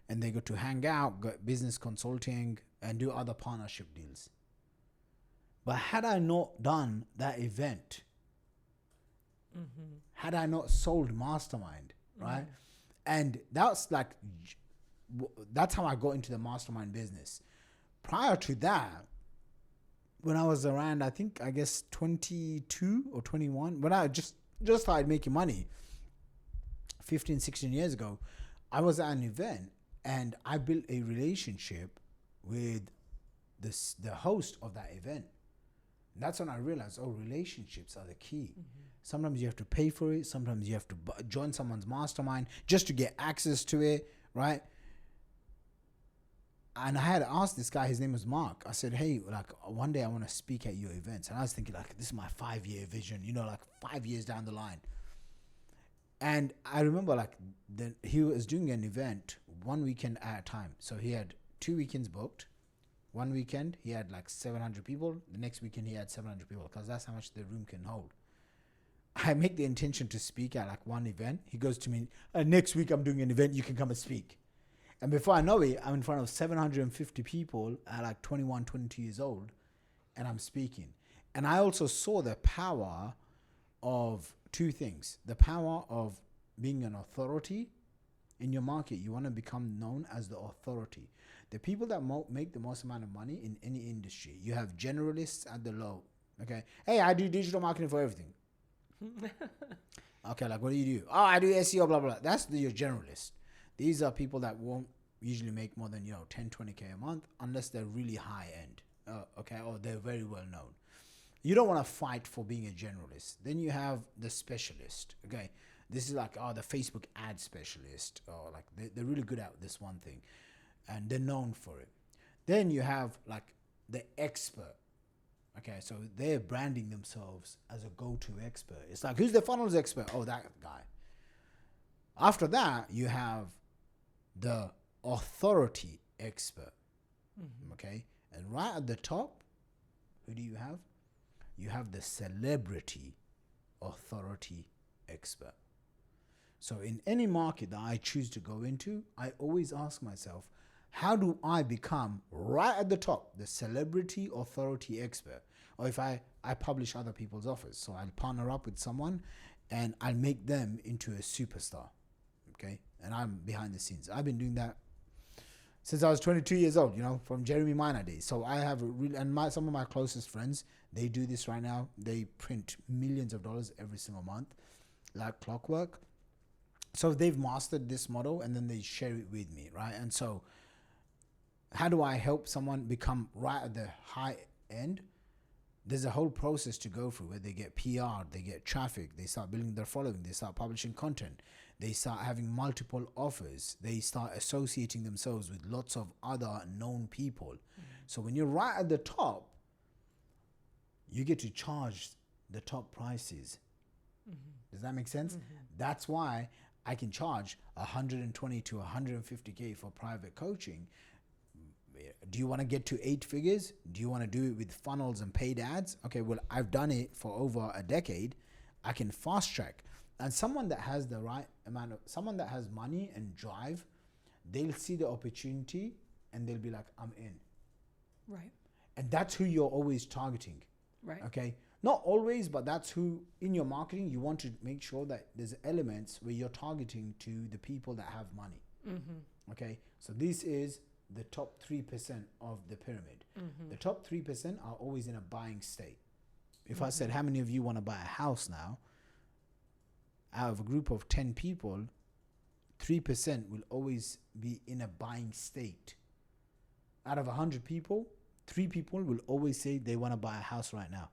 and they got to hang out, got business consulting and do other partnership deals. But had I not done that event, had I not sold Mastermind, right? And that's how I got into the mastermind business. Prior to that, when I was around, I guess 22 or 21, when I just started making money 15, 16 years ago, I was at an event and I built a relationship with the host of that event. And that's when I realized, relationships are the key. Sometimes you have to pay for it. Sometimes you have to join someone's mastermind just to get access to it, right? And I had asked this guy, his name was Mark. I said, hey, like one day I want to speak at your events. And I was thinking like, this is my 5-year vision, like 5 years down the line. And I remember like he was doing an event 1 weekend at a time. So he had 2 weekends booked. One weekend he had like 700 people. The next weekend he had 700 people because that's how much the room can hold. I make the intention to speak at like one event. He goes to me, next week I'm doing an event. You can come and speak. And before I know it, I'm in front of 750 people at like 21, 22 years old, and I'm speaking. And I also saw the power of two things. The power of being an authority in your market. You want to become known as the authority. The people that make the most amount of money in any industry, you have generalists at the low. Okay. Hey, I do digital marketing for everything. Okay, like what do you do? Oh, I do SEO, blah, blah. That's your generalist. These are people that won't usually make more than 10, 20K a month unless they're really high end, okay, or they're very well known. You don't want to fight for being a generalist. Then you have the specialist, okay. This is like the Facebook ad specialist, or like they're really good at this one thing, and they're known for it. Then you have like the expert. Okay, so they're branding themselves as a go-to expert. It's like, who's the funnels expert? Oh, that guy. After that, you have the authority expert. Okay, and right at the top, who do you have? You have the celebrity authority expert. So in any market that I choose to go into, I always ask myself, how do I become right at the top, the celebrity authority expert? Or if I publish other people's offers, so I'll partner up with someone and I'll make them into a superstar. Okay, and I'm behind the scenes. I've been doing that since I was 22 years old, from Jeremy Minor days. So I have some of my closest friends, they do this right now. They print millions of dollars every single month, like clockwork. So they've mastered this model and then they share it with me, right? And so how do I help someone become right at the high end? There's a whole process to go through where they get PR, they get traffic, they start building their following, they start publishing content, they start having multiple offers, they start associating themselves with lots of other known people. So when you're right at the top, you get to charge the top prices. Does that make sense? That's why I can charge 120 to 150K for private coaching. Do you want to get to 8 figures? Do you want to do it with funnels and paid ads? Okay, well, I've done it for over a decade. I can fast track. And someone that has the right amount of, someone that has money and drive, they'll see the opportunity and they'll be like, I'm in. Right. And that's who you're always targeting. Right. Okay. Not always, but that's who in your marketing, you want to make sure that there's elements where you're targeting to the people that have money. Okay. So this is the top 3% of the pyramid. The top 3% are always in a buying state. If I said, how many of you want to buy a house now? Out of a group of 10 people, 3% will always be in a buying state. Out of 100 people, 3 people will always say they want to buy a house right now.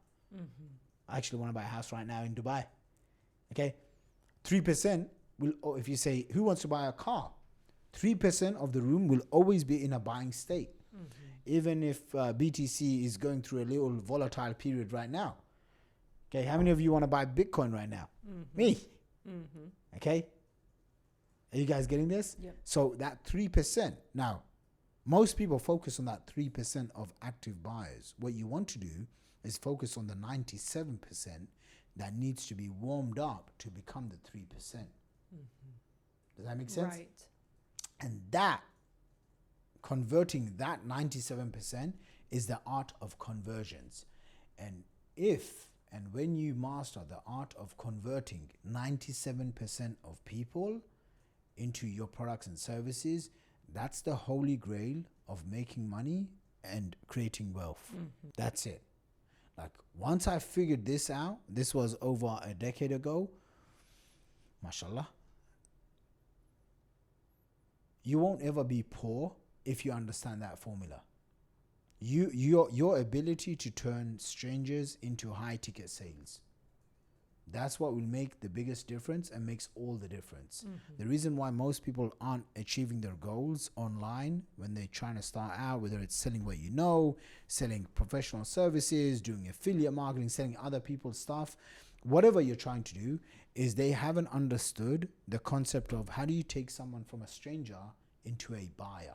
I actually want to buy a house right now in Dubai. Okay? 3% will, if you say, who wants to buy a car? 3% of the room will always be in a buying state. Even if BTC is going through a little volatile period right now. Okay, how many of you want to buy Bitcoin right now? Me. Okay? Are you guys getting this? Yep. So that 3%. Now, most people focus on that 3% of active buyers. What you want to do is focus on the 97% that needs to be warmed up to become the 3%. Does that make sense? Right. And that, converting that 97% is the art of conversions. And if and when you master the art of converting 97% of people into your products and services, that's the holy grail of making money and creating wealth. That's it. Like, once I figured this out, this was over a decade ago, mashallah, you won't ever be poor if you understand that formula. Your ability to turn strangers into high ticket sales. That's what will make the biggest difference and makes all the difference. The reason why most people aren't achieving their goals online when they're trying to start out, whether it's selling what you know, selling professional services, doing affiliate marketing, selling other people's stuff, whatever you're trying to do, is they haven't understood the concept of how do you take someone from a stranger into a buyer.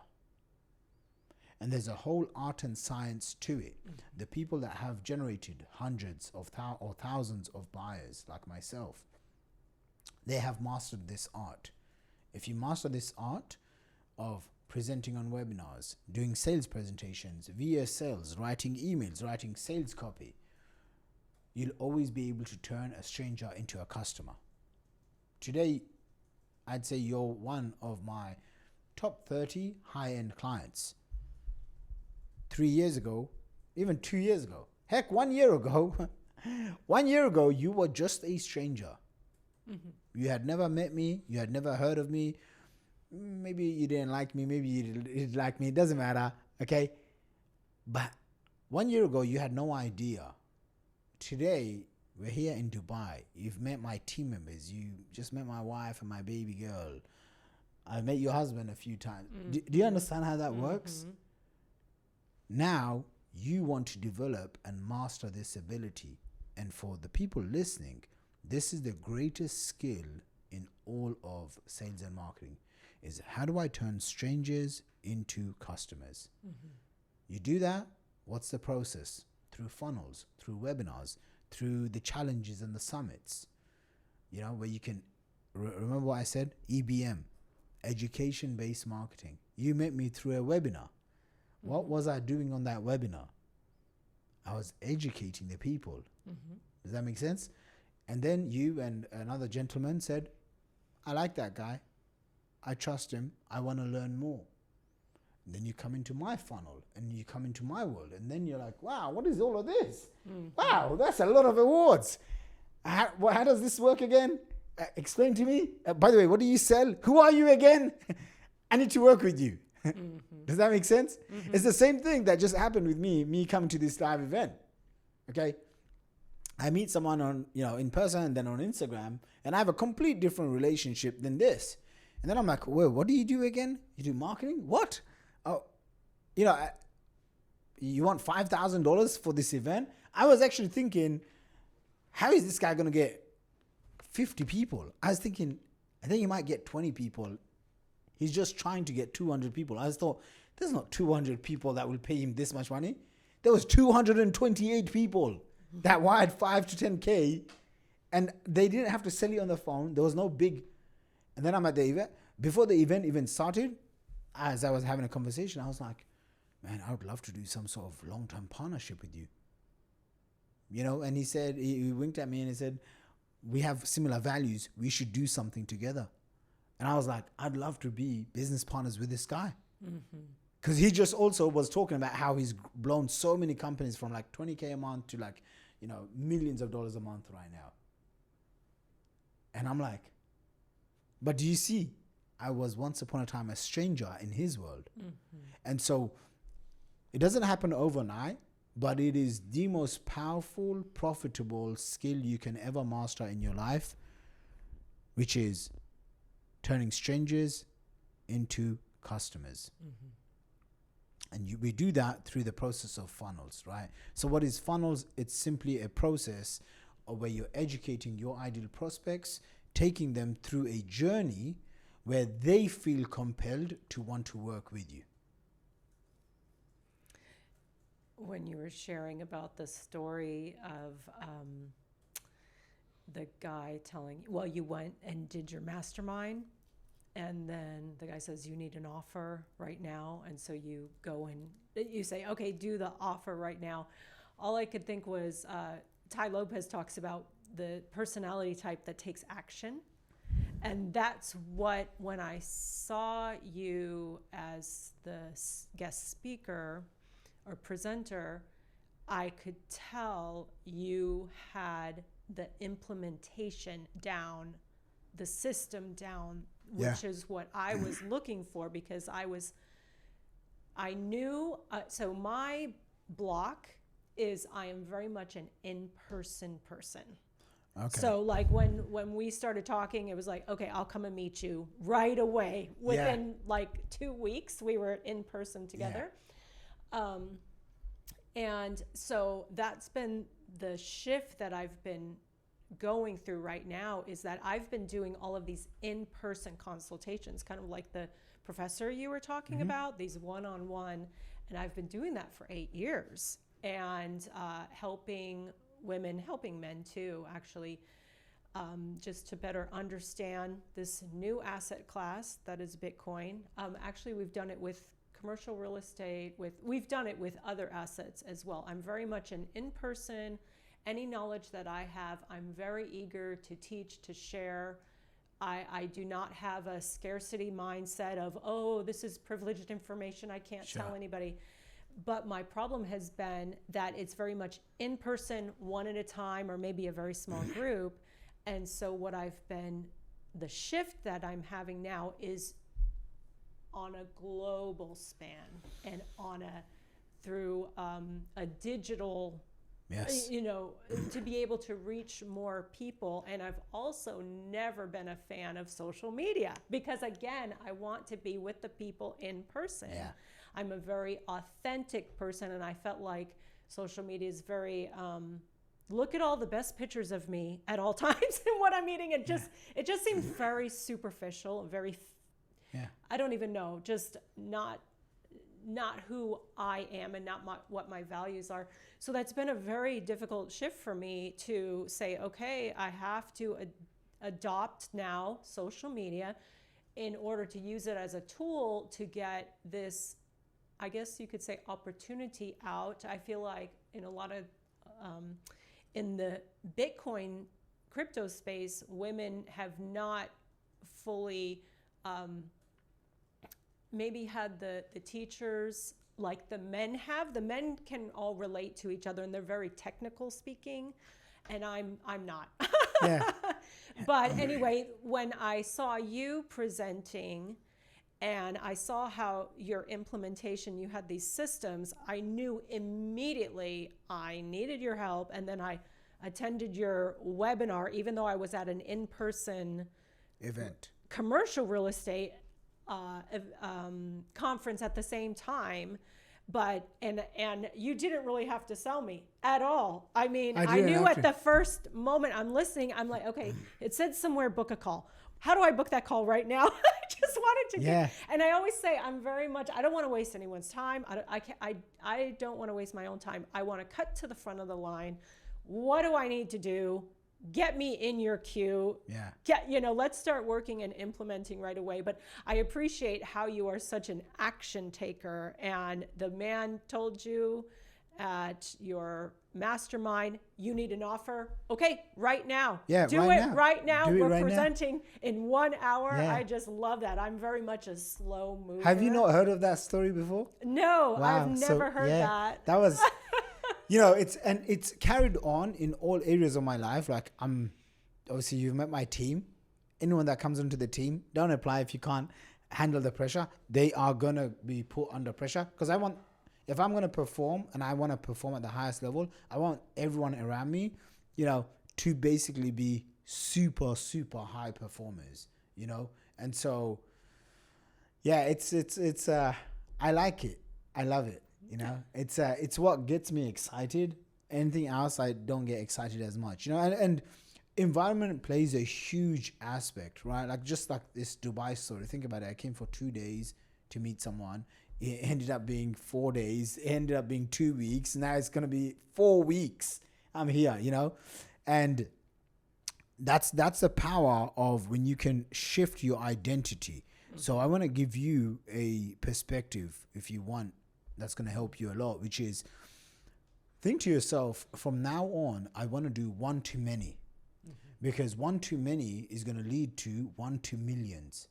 And there's a whole art and science to it. The people that have generated hundreds of or thousands of buyers like myself, they have mastered this art. If you master this art of presenting on webinars, doing sales presentations, VSLs, writing emails, writing sales copy, you'll always be able to turn a stranger into a customer. Today, I'd say you're one of my top 30 high-end clients. 3 years ago, even 2 years ago, heck, 1 year ago, 1 year ago, you were just a stranger. You had never met me. You had never heard of me. Maybe you didn't like me. Maybe you didn't like me. It doesn't matter. Okay. But 1 year ago, you had no idea. Today, we're here in Dubai. You've met my team members. You just met my wife and my baby girl. I met your husband a few times. Do you understand how that works? Now, you want to develop and master this ability. And for the people listening, this is the greatest skill in all of sales and marketing, is how do I turn strangers into customers? You do that, what's the process? Through funnels, through webinars, through the challenges and the summits, where you can, remember what I said? EBM, education-based marketing. You met me through a webinar. What was I doing on that webinar? I was educating the people. Does that make sense? And then you and another gentleman said, I like that guy. I trust him. I want to learn more. And then you come into my funnel and you come into my world. And then you're like, wow, what is all of this? Wow, that's a lot of awards. How does this work again? Explain to me. By the way, what do you sell? Who are you again? I need to work with you. Does that make sense? It's the same thing that just happened with me coming to this live event. Okay. I meet someone on, in person and then on Instagram, and I have a complete different relationship than this. And then I'm like, well, what do you do again? You do marketing? What? Oh, you want $5,000 for this event? I was actually thinking, how is this guy going to get 50 people? I was thinking, I think he might get 20 people. He's just trying to get 200 people. I just thought, there's not 200 people that will pay him this much money. There was 228 people that wired 5 to 10K, and they didn't have to sell you on the phone. There was no big. And then I'm at the event. Before the event even started, as I was having a conversation, I was like, man, I would love to do some sort of long-term partnership with you. And he said, he winked at me and he said, we have similar values. We should do something together. And I was like, I'd love to be business partners with this guy. Because he just also was talking about how he's blown so many companies from like 20K a month to like, millions of dollars a month right now. And I'm like, but do you see, I was once upon a time a stranger in his world. And so it doesn't happen overnight, but it is the most powerful, profitable skill you can ever master in your life, which is turning strangers into customers. And we do that through the process of funnels, right? So what is funnels? It's simply a process of where you're educating your ideal prospects, taking them through a journey where they feel compelled to want to work with you. When you were sharing about the story of the guy telling, well, you went and did your mastermind, and then the guy says, you need an offer right now. And so you go and you say, okay, do the offer right now. All I could think was Ty Lopez talks about the personality type that takes action. And that's what, when I saw you as the guest speaker or presenter, I could tell you had the implementation down, the system down, which is what I was looking for, because I knew, so my block is I am very much an in-person person. Okay. So like when we started talking, it was like, okay, I'll come and meet you right away. Within like 2 weeks, we were in person together. And so that's been the shift that I've been going through right now, is that I've been doing all of these in-person consultations, kind of like the professor you were talking about, these one-on-one. And I've been doing that for 8 years, and helping women, helping men too, actually, just to better understand this new asset class that is Bitcoin. Actually, we've done it with commercial real estate, we've done it with other assets as well. I'm very much an in-person. Any knowledge that I have, I'm very eager to teach, to share. I do not have a scarcity mindset of, oh, this is privileged information, I can't tell anybody. But my problem has been that it's very much in person, one at a time, or maybe a very small group. And so the shift that I'm having now is on a global span, and through a digital, to be able to reach more people. And I've also never been a fan of social media, because again, I want to be with the people in person. I'm a very authentic person, and I felt like social media is very, look at all the best pictures of me at all times and what I'm eating. It just seemed very superficial, very, I don't even know, just not who I am, and not what my values are. So that's been a very difficult shift for me to say, okay, I have to adopt now social media in order to use it as a tool to get this, I guess you could say, opportunity out. I feel like in a lot of, in the Bitcoin crypto space, women have not fully maybe had the teachers like the men have. The men can all relate to each other and they're very technical speaking, and I'm not. Yeah. But anyway, when I saw you presenting and I saw how your implementation, you had these systems, I knew immediately I needed your help. And then I attended your webinar, even though I was at an in-person Event. commercial real estate conference at the same time. But and you didn't really have to sell me at all. I mean, I knew at the first moment I'm listening, I'm like, okay, it said somewhere book a call. How do I book that call right now? I just wanted to get, and I always say I'm very much, I don't want to waste anyone's time. I don't want to waste my own time. I want to cut to the front of the line. What do I need to do? Get me in your queue. Let's start working and implementing right away. But I appreciate how you are such an action taker. And the man told you at your mastermind, you need an offer. Okay, right now. Do it right now. We're presenting in 1 hour. I just love that. I'm very much a slow mover. Have you not heard of that story before? No, wow. I've never heard that. That was... it's carried on in all areas of my life. Like obviously you've met my team. Anyone that comes into the team, don't apply if you can't handle the pressure. They are going to be put under pressure, because if I'm going to perform and I want to perform at the highest level, I want everyone around me, to basically be super, super high performers, And so, I like it. I love it. It's what gets me excited. Anything else, I don't get excited as much, and environment plays a huge aspect, right? Like just like this Dubai story. Think about it. I came for 2 days to meet someone. It ended up being 4 days. It ended up being 2 weeks. Now it's going to be 4 weeks. I'm here, and that's the power of when you can shift your identity. So I want to give you a perspective, if you want, that's going to help you a lot, which is, think to yourself, from now on, I want to do one to many, because one to many is going to lead to one to millions.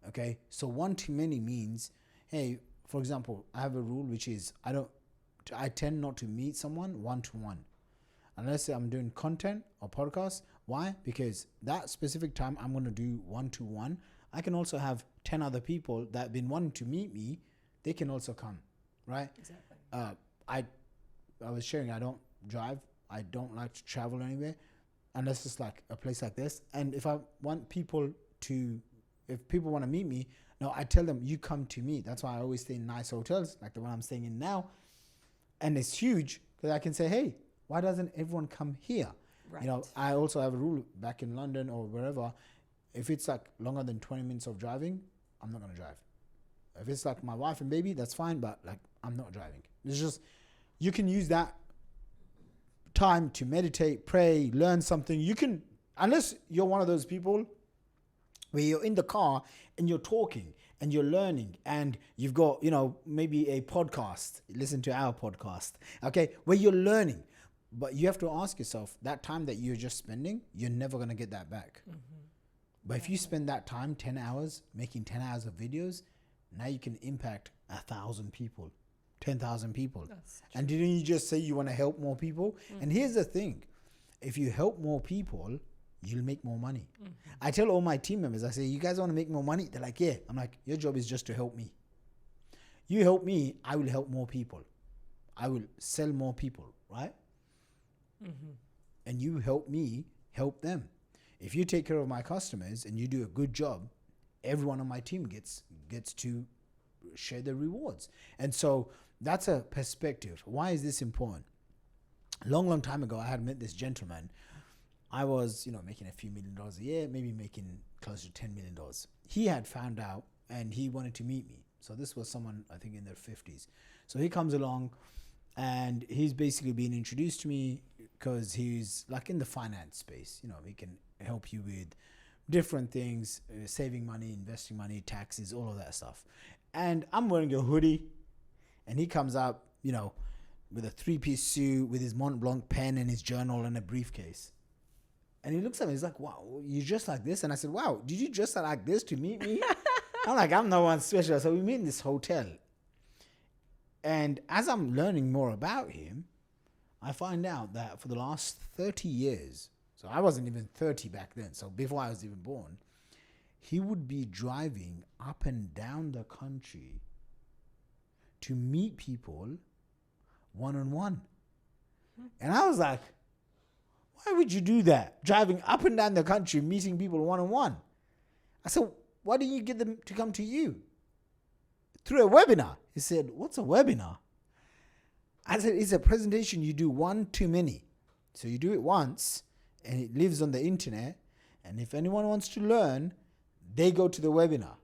Okay. So one to many means, hey, for example, I have a rule, which is I tend not to meet someone one-to-one unless I'm doing content or podcast. Why? Because that specific time I'm going to do one-to-one. I can also have 10 other people that have been wanting to meet me. They can also come, right? Exactly. I was sharing, I don't drive. I don't like to travel anywhere unless it's like a place like this. And if I want people if people want to meet me, no, I tell them, you come to me. That's why I always stay in nice hotels, like the one I'm staying in now. And it's huge because I can say, hey, why doesn't everyone come here? Right. I also have a rule back in London or wherever. If it's like longer than 20 minutes of driving, I'm not going to drive. If it's like my wife and baby, that's fine, but like I'm not driving. It's just, you can use that time to meditate, pray, learn something. You can, unless you're one of those people where you're in the car and you're talking and you're learning and you've got, maybe a podcast, listen to our podcast, okay, where you're learning. But you have to ask yourself, that time that you're just spending, you're never going to get that back. But if you spend that time, 10 hours, making 10 hours of videos, now you can impact 1,000 people, 10,000 people. And didn't you just say you want to help more people? And here's the thing. If you help more people, you'll make more money. I tell all my team members, I say, you guys want to make more money? They're like, yeah. I'm like, your job is just to help me. You help me, I will help more people. I will sell more people, right? And you help me, help them. If you take care of my customers and you do a good job, everyone on my team gets to share the rewards. And so that's a perspective. Why is this important? Long time ago, I had met this gentleman. I was, making a few $1 million a year, maybe making close to $10 million. He had found out and he wanted to meet me. So this was someone, I think, in their 50s. So he comes along and he's basically being introduced to me because he's like in the finance space. He can help you with different things, saving money, investing money, taxes, all of that stuff. And I'm wearing a hoodie, and he comes up, you know, with a 3-piece suit, with his Mont Blanc pen and his journal and a briefcase. And he looks at me, he's like, wow, you dress like this? And I said, wow, did you dress like this to meet me? I'm like, I'm no one special. So we meet in this hotel. And as I'm learning more about him, I find out that for the last 30 years, so I wasn't even 30 back then, so before I was even born, he would be driving up and down the country to meet people one-on-one. And I was like, why would you do that? Driving up and down the country, meeting people one-on-one. I said, why don't you get them to come to you? Through a webinar. He said, what's a webinar? I said, it's a presentation you do one too many. So you do it once, and it lives on the internet. And if anyone wants to learn, they go to the webinar.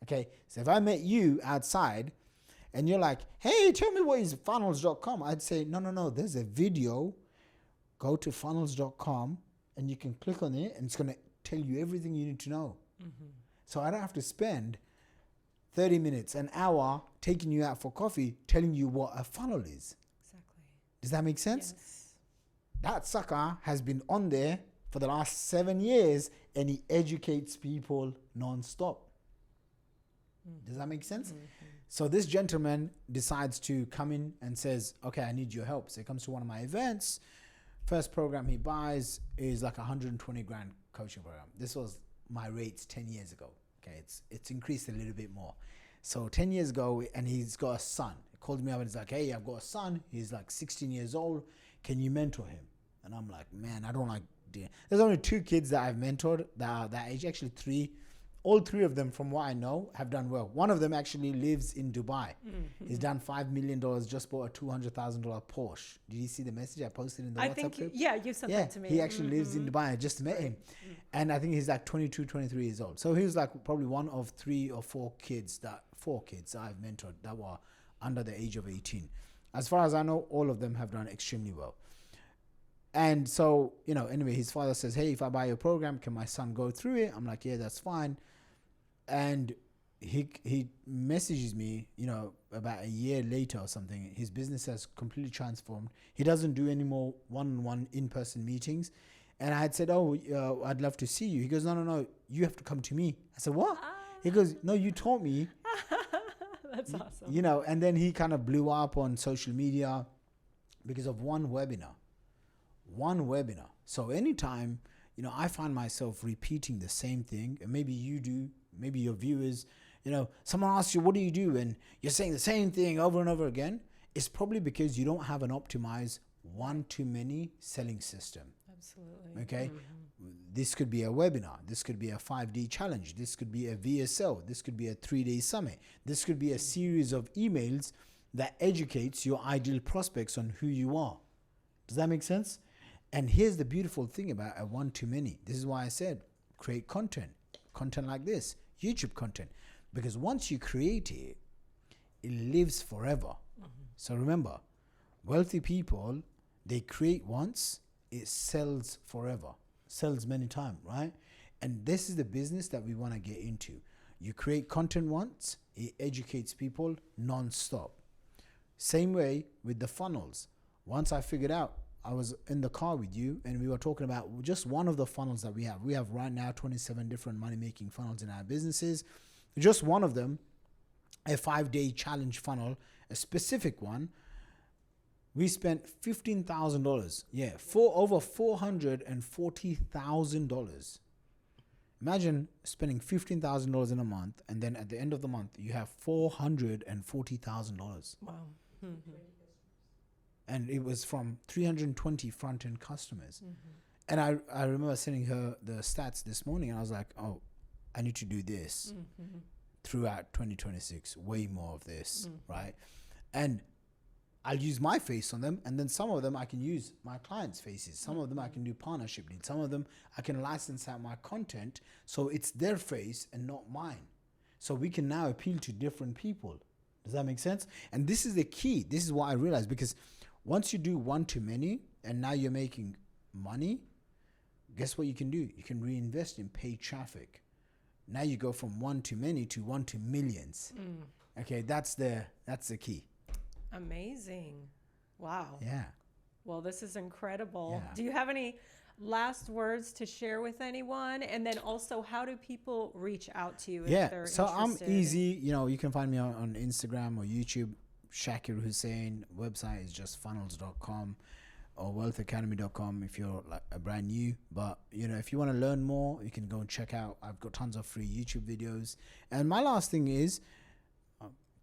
Okay, so if I met you outside, and you're like, hey, tell me what is funnels.com. I'd say, no, there's a video. Go to funnels.com, and you can click on it, and it's going to tell you everything you need to know. Mm-hmm. So I don't have to spend 30 minutes, an hour, taking you out for coffee, telling you what a funnel is. Exactly. Does that make sense? Yes. That sucker has been on there for the last 7 years, and he educates people non-stop. Mm-hmm. Does that make sense? Mm-hmm. So this gentleman decides to come in and says, okay, I need your help. So he comes to one of my events. First program he buys is like 120 grand coaching program. This was my rates 10 years ago. Okay, it's increased a little bit more. So 10 years ago, and he's got a son. He called me up and he's like, hey, I've got a son. He's like 16 years old. Can you mentor him? And I'm like, man, I don't like doing. There's only 2 kids that I've mentored that are that age. Actually 3. All 3 of them, from what I know, have done well. One of them actually lives in Dubai. Mm-hmm. He's done $5 million, just bought a $200,000 Porsche. Did you see the message I posted in the WhatsApp group? Yeah, you sent that to me. He actually lives in Dubai. I just met him. Mm-hmm. And I think he's like 22, 23 years old. So he was like probably one of 3 or 4 kids that I've mentored that were under the age of 18. As far as I know, all of them have done extremely well. And so, anyway, his father says, hey, if I buy your program, can my son go through it? I'm like, yeah, that's fine. And he messages me, about a year later or something. His business has completely transformed. He doesn't do any more one-on-one in-person meetings. And I had said, I'd love to see you. He goes, no, you have to come to me. I said, what? He goes, no, you taught me. That's awesome. And then he kind of blew up on social media because of one webinar. So anytime, I find myself repeating the same thing, and maybe you do, maybe your viewers, someone asks you, what do you do? And you're saying the same thing over and over again. It's probably because you don't have an optimized one-to-many selling system. Absolutely. Okay. Mm-hmm. This could be a webinar. This could be a 5-day challenge. This could be a VSL. This could be a 3-day summit. This could be a series of emails that educates your ideal prospects on who you are. Does that make sense? And here's the beautiful thing about a one-to-many. This is why I said, create content like this, YouTube content. Because once you create it, it lives forever. Mm-hmm. So remember, wealthy people, they create once, it sells forever, sells many times, right? And this is the business that we want to get into. You create content once, it educates people non-stop. Same way with the funnels. Once I figured out, I was in the car with you and we were talking about just one of the funnels that we have. We have right now 27 different money-making funnels in our businesses. Just one of them, a 5-day challenge funnel, a specific one, we spent $15,000. Yeah, over $440,000. Imagine spending $15,000 in a month, and then at the end of the month, you have $440,000. Wow. Mm-hmm. And it was from 320 front-end customers. Mm-hmm. And I remember sending her the stats this morning, and I was like, oh, I need to do this throughout 2026, way more of this, right? And I'll use my face on them, and then some of them I can use my clients' faces. Some of them I can do partnership leads. Some of them I can license out my content, so it's their face and not mine. So we can now appeal to different people. Does that make sense? And this is the key. This is what I realized, because once you do one-to-many, and now you're making money, guess what you can do? You can reinvest in paid traffic. Now you go from one to many to one to millions. Okay, that's the key. Amazing. Wow. Yeah. Well, this is incredible. Yeah. Do you have any last words to share with anyone? And then also, how do people reach out to you if they're so interested? I'm easy. You know, you can find me on Instagram or YouTube. Shaqir Hussyin. Website is just funnels.com or wealthacademy.com if you're like a brand new. But you know, if you want to learn more, you can go and check out. I've got tons of free YouTube videos. And my last thing is,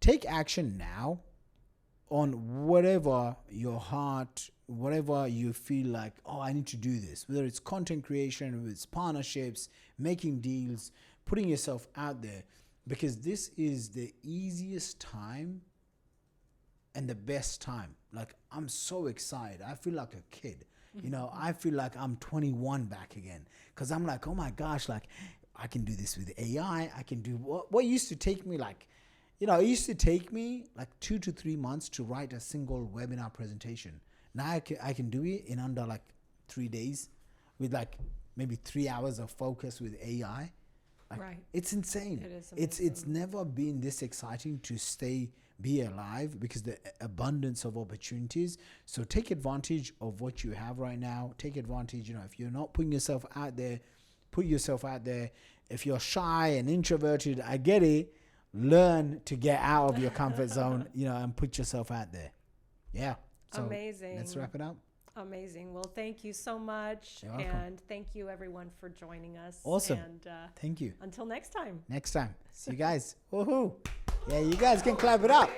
take action now on whatever your heart, whatever you feel like, oh, I need to do this. Whether it's content creation, whether it's partnerships, making deals, putting yourself out there, because this is the easiest time and the best time. Like, I'm so excited. I feel like a kid. You know, I feel like I'm 21 back again, because I'm like, oh my gosh, like I can do this with AI. I can do what used to take me like, you know, it used to take me like 2 to 3 months to write a single webinar presentation. Now I can do it in under like 3 days with like maybe 3 hours of focus with AI. Like, right. It's insane. It is amazing. It's never been this exciting to be alive, because the abundance of opportunities. So take advantage of what you have right now. Take advantage, you know, if you're not putting yourself out there, put yourself out there. If you're shy and introverted, I get it. Learn to get out of your comfort zone, you know, and put yourself out there. Yeah. So amazing. Let's wrap it up. Amazing. Well, thank you so much. You're welcome. And thank you everyone for joining us. Awesome. And thank you. until next time. Next time. See you guys. Woohoo. Yeah, you guys can clap it up.